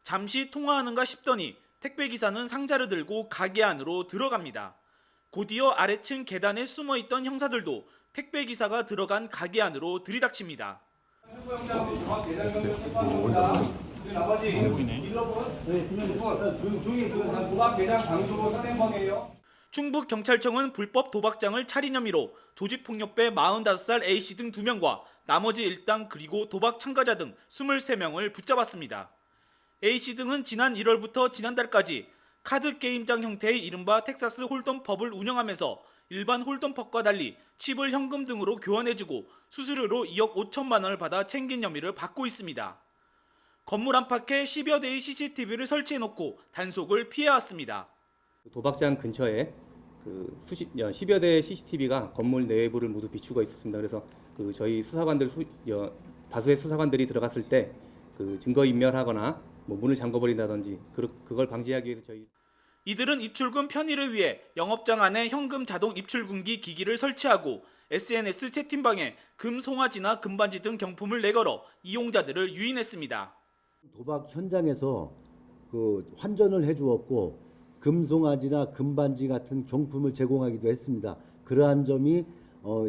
잠시 통화하는가 싶더니 택배 기사는 상자를 들고 가게 안으로 들어갑니다. 곧이어 아래층 계단에 숨어있던 형사들도 택배 기사가 들어간 가게 안으로 들이닥칩니다. 충북경찰청은 불법 도박장을 차린 혐의로 조직폭력배 45살 A씨 등 2명과 나머지 일당 그리고 도박 참가자 등 23명을 붙잡았습니다. A씨 등은 지난 1월부터 지난달까지 카드게임장 형태의 이른바 텍사스 홀덤펍을 운영하면서 일반 홀덤펍과 달리 칩을 현금 등으로 교환해주고 수수료로 2억 5천만 원을 받아 챙긴 혐의를 받고 있습니다. 건물 안팎에 10여 대의 CCTV를 설치해놓고 단속을 피해왔습니다.
도박장 근처에
그 10여 대의 CCTV가 건물 내부를 모두 비추고 있었습니다. 그래서 그 저희 수사관들 다수의 수사관들이 들어갔을 때 그 증거 인멸하거나 뭐 문을 잠궈버린다든지 그걸 방지하기 위해서 저희
이들은 입출금 편의를 위해 영업장 안에 현금 자동 입출금기 기기를 설치하고 SNS 채팅방에 금 송아지나 금반지 등 경품을 내걸어 이용자들을 유인했습니다.
도박 현장에서 그 환전을 해주었고 금송아지나 금반지 같은 경품을 제공하기도 했습니다. 그러한 점이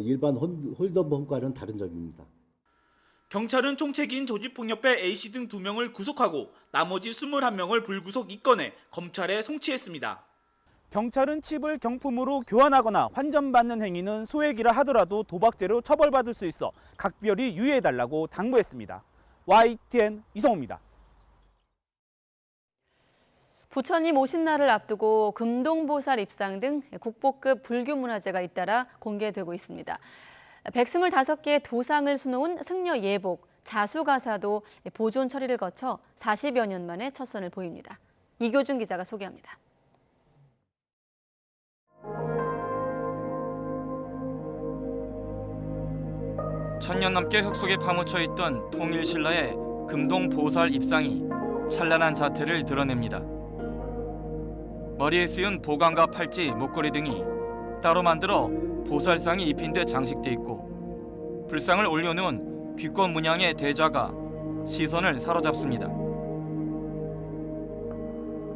일반 홀덤범과는 다른 점입니다.
경찰은 총책인 조직폭력배 A씨 등 2명을 구속하고 나머지 21명을 불구속 입건해 검찰에 송치했습니다. 경찰은 칩을 경품으로 교환하거나 환전받는 행위는 소액이라 하더라도 도박죄로 처벌받을 수 있어 각별히 유의해달라고 당부했습니다. YTN 이성호입니다.
부처님 오신 날을 앞두고 금동보살 입상 등 국보급 불교문화재가 잇따라 공개되고 있습니다. 125개의 도상을 수놓은 승려 예복, 자수가사도 보존 처리를 거쳐 40여 년 만에 첫 선을 보입니다. 이교준 기자가 소개합니다.
천년 넘게 흙 속에 파묻혀 있던 통일신라의 금동보살 입상이 찬란한 자태를 드러냅니다. 머리에 쓰인 보관과 팔찌, 목걸이 등이 따로 만들어 보살상이 입힌 데 장식돼 있고 불상을 올려놓은 귀꽃 문양의 대좌가 시선을 사로잡습니다.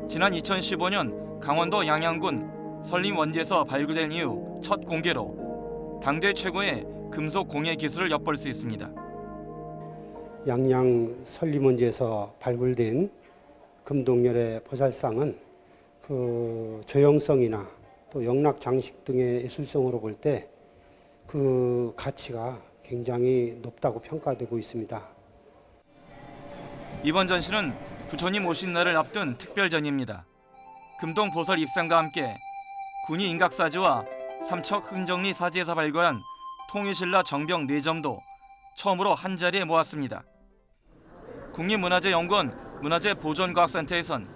지난 2015년 강원도 양양군 설림원지에서 발굴된 이후 첫 공개로 당대 최고의 금속 공예 기술을 엿볼 수 있습니다.
양양 설림원지에서 발굴된 금동열의 보살상은 그 조형성이나 또 영락 장식 등의 예술성으로 볼 때 그 가치가 굉장히 높다고 평가되고 있습니다.
이번 전시는 부처님 오신 날을 앞둔 특별전입니다. 금동보살 입상과 함께 군이 인각사지와 삼척 흥정리 사지에서 발굴한 통일신라 정병 4점도 처음으로 한자리에 모았습니다. 국립문화재연구원 문화재보존과학센터에선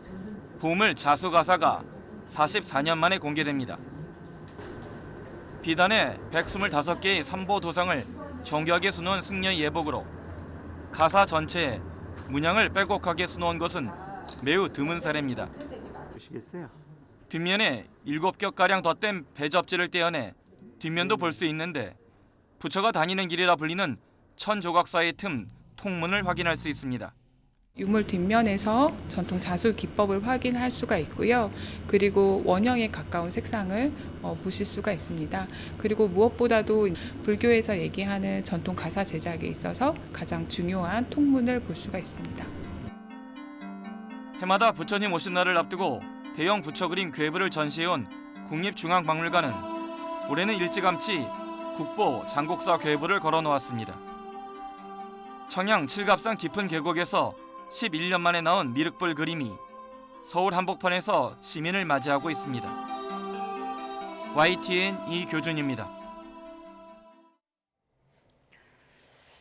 보물 자수가사가 44년 만에 공개됩니다. 비단에 125개의 삼보 도상을 정교하게 수놓은 승려의 예복으로 가사 전체에 문양을 빼곡하게 수놓은 것은 매우 드문 사례입니다. 뒷면에 7겹가량 덧댄 배접지를 떼어내 뒷면도 볼 수 있는데 부처가 다니는 길이라 불리는 천조각사의 틈 통문을 확인할 수 있습니다.
유물 뒷면에서 전통 자수 기법을 확인할 수가 있고요. 그리고 원형에 가까운 색상을 보실 수가 있습니다. 그리고 무엇보다도 불교에서 얘기하는 전통 가사 제작에 있어서 가장 중요한 통문을 볼 수가 있습니다.
해마다 부처님 오신 날을 앞두고 대형 부처 그림 괴물을 전시해온 국립중앙박물관은 올해는 일찌감치 국보 장곡사 괴물을 걸어놓았습니다. 청양 칠갑산 깊은 계곡에서 11년 만에 나온 미륵불 그림이 서울 한복판에서 시민을 맞이하고 있습니다. YTN 이교준입니다.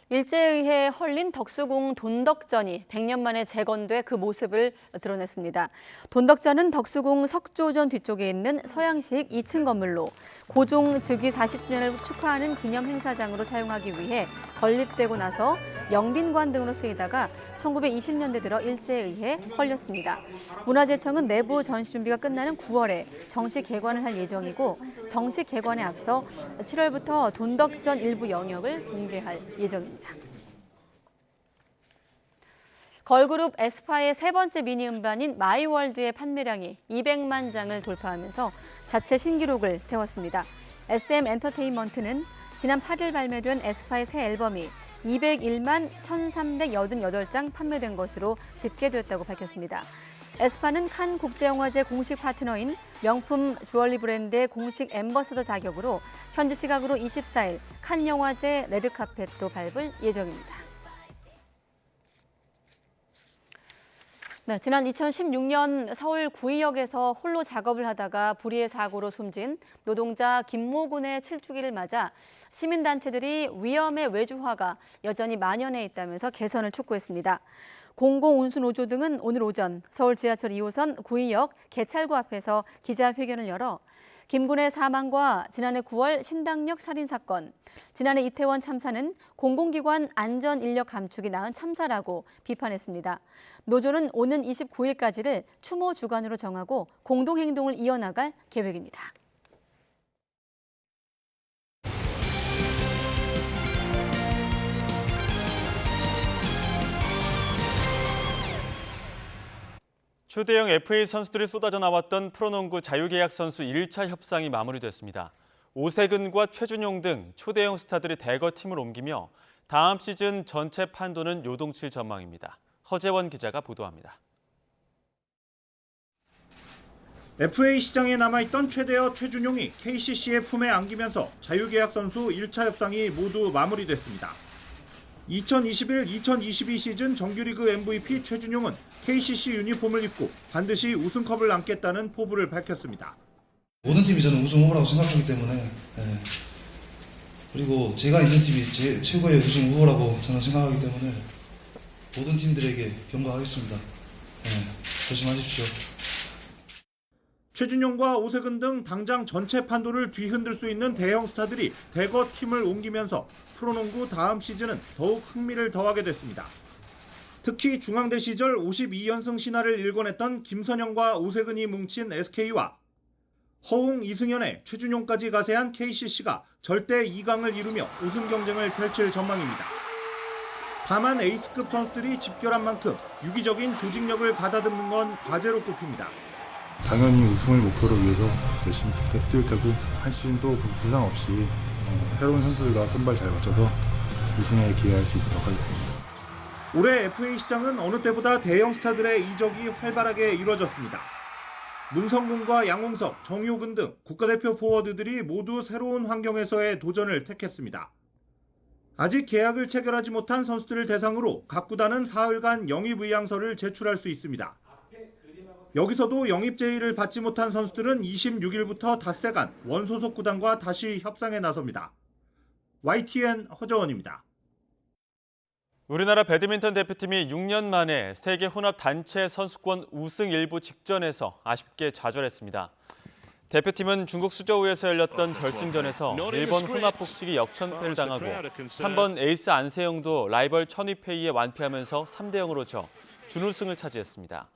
일제에 의해 헐린 덕수궁 돈덕전이 100년 만에 재건돼 그 모습을 드러냈습니다. 돈덕전은 덕수궁 석조전 뒤쪽에 있는 서양식 2층 건물로 고종 즉위 40주년을 축하하는 기념 행사장으로 사용하기 위해 건립되고 나서 영빈관 등으로 쓰이다가 1920년대 들어 일제에 의해 헐렸습니다. 문화재청은 내부 전시 준비가 끝나는 9월에 정식 개관을 할 예정이고 정식 개관에 앞서 7월부터 돈덕전 일부 영역을 공개할 예정입니다. 걸그룹 에스파의 세 번째 미니 음반인 마이월드의 판매량이 200만 장을 돌파하면서 자체 신기록을 세웠습니다. SM 엔터테인먼트는 지난 8일 발매된 에스파의 새 앨범이 201만 1,388장 판매된 것으로 집계됐다고 밝혔습니다. 에스파는 칸 국제영화제 공식 파트너인 명품 주얼리 브랜드의 공식 앰버서더 자격으로 현지 시각으로 24일 칸 영화제 레드카펫도 밟을 예정입니다. 네, 지난 2016년 서울 구의역에서 홀로 작업을 하다가 불의의 사고로 숨진 노동자 김모 군의 7주기를 맞아 시민단체들이 위험의 외주화가 여전히 만연해 있다면서 개선을 촉구했습니다. 공공운수노조 등은 오늘 오전 서울 지하철 2호선 구의역 개찰구 앞에서 기자회견을 열어 김군의 사망과 지난해 9월 신당역 살인 사건, 지난해 이태원 참사는 공공기관 안전 인력 감축이 낳은 참사라고 비판했습니다. 노조는 오는 29일까지를 추모 주간으로 정하고 공동행동을 이어나갈 계획입니다.
초대형 FA 선수들이 쏟아져 나왔던 프로농구 자유계약 선수 1차 협상이 마무리됐습니다. 오세근과 최준용 등 초대형 스타들이 대거 팀을 옮기며 다음 시즌 전체 판도는 요동칠 전망입니다. 허재원 기자가 보도합니다.
FA 시장에 남아있던 최대어 최준용이 KCC의 품에 안기면서 자유계약 선수 1차 협상이 모두 마무리됐습니다. 2021-2022 시즌 정규리그 MVP 최준용은 KCC 유니폼을 입고 반드시 우승컵을 안겠다는 포부를 밝혔습니다.
모든 팀이 저는 우승 후보라고 생각하기 때문에 그리고 제가 있는 팀이 최고의 우승 후보라고 저는 생각하기 때문에 모든 팀들에게 경고하겠습니다. 조심하십시오.
최준용과 오세근 등 당장 전체 판도를 뒤흔들 수 있는 대형 스타들이 대거 팀을 옮기면서 프로농구 다음 시즌은 더욱 흥미를 더하게 됐습니다. 특히 중앙대 시절 52연승 신화를 일궈냈던 김선영과 오세근이 뭉친 SK와 허웅, 이승현의 최준용까지 가세한 KCC가 절대 2강을 이루며 우승 경쟁을 펼칠 전망입니다. 다만 에이스급 선수들이 집결한 만큼 유기적인 조직력을 가다듬는 건 과제로 꼽힙니다.
당연히 우승을 목표로 위해서 열심히 뛸 테고 한 시즌도 부상 없이 새로운 선수들과 선발 잘 맞춰서 우승에 기여할 수 있도록 하겠습니다.
올해 FA 시장은 어느 때보다 대형 스타들의 이적이 활발하게 이루어졌습니다. 문성근과 양홍석, 정효근 등 국가대표 포워드들이 모두 새로운 환경에서의 도전을 택했습니다. 아직 계약을 체결하지 못한 선수들을 대상으로 각 구단은 사흘간 영입 의향서를 제출할 수 있습니다. 여기서도 영입 제의를 받지 못한 선수들은 26일부터 닷새간 원소속 구단과 다시 협상에 나섭니다. YTN 허정원입니다.
우리나라 배드민턴 대표팀이 6년 만에 세계 혼합 단체 선수권 우승 일보 직전에서 아쉽게 좌절했습니다. 대표팀은 중국 수저우에서 열렸던 결승전에서 일본 혼합 복식이 역전패를 당하고 3번 에이스 안세영도 라이벌 천이페이에 완패하면서 3대0으로 져 준우승을 차지했습니다.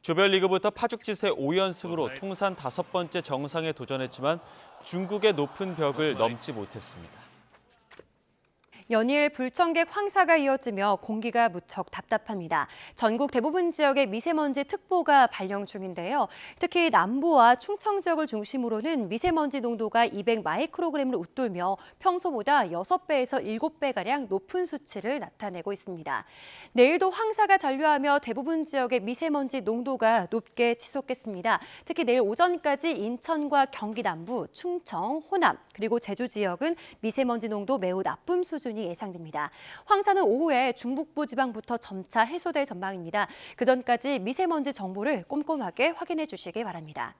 조별리그부터 파죽지세 5연승으로 통산 5번째 정상에 도전했지만 중국의 높은 벽을 넘지 못했습니다.
연일 불청객 황사가 이어지며 공기가 무척 답답합니다. 전국 대부분 지역에 미세먼지 특보가 발령 중인데요. 특히 남부와 충청 지역을 중심으로는 미세먼지 농도가 200마이크로그램을 웃돌며 평소보다 6배에서 7배가량 높은 수치를 나타내고 있습니다. 내일도 황사가 잔류하며 대부분 지역의 미세먼지 농도가 높게 치솟겠습니다. 특히 내일 오전까지 인천과 경기 남부, 충청, 호남, 그리고 제주 지역은 미세먼지 농도 매우 나쁨 수준이 예상됩니다. 황사는 오후에 중북부 지방부터 점차 해소될 전망입니다. 그 전까지 미세먼지 정보를 꼼꼼하게 확인해 주시기 바랍니다.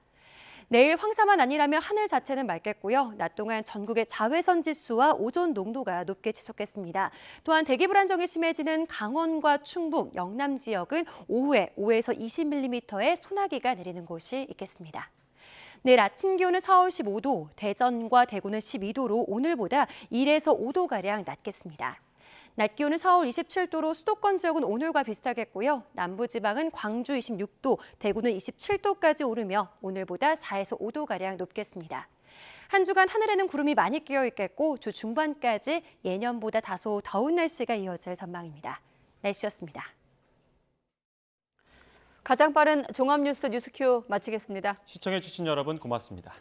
내일 황사만 아니라면 하늘 자체는 맑겠고요. 낮 동안 전국의 자외선 지수와 오존 농도가 높게 치솟겠습니다. 또한 대기 불안정이 심해지는 강원과 충북, 영남 지역은 오후에 5에서 20mm의 소나기가 내리는 곳이 있겠습니다. 내일 아침 기온은 서울 15도, 대전과 대구는 12도로 오늘보다 1에서 5도가량 낮겠습니다. 낮 기온은 서울 27도로 수도권 지역은 오늘과 비슷하겠고요. 남부지방은 광주 26도, 대구는 27도까지 오르며 오늘보다 4에서 5도가량 높겠습니다. 한 주간 하늘에는 구름이 많이 끼어 있겠고 주 중반까지 예년보다 다소 더운 날씨가 이어질 전망입니다. 날씨였습니다.
가장 빠른 종합뉴스 뉴스큐 마치겠습니다.
시청해주신 여러분 고맙습니다.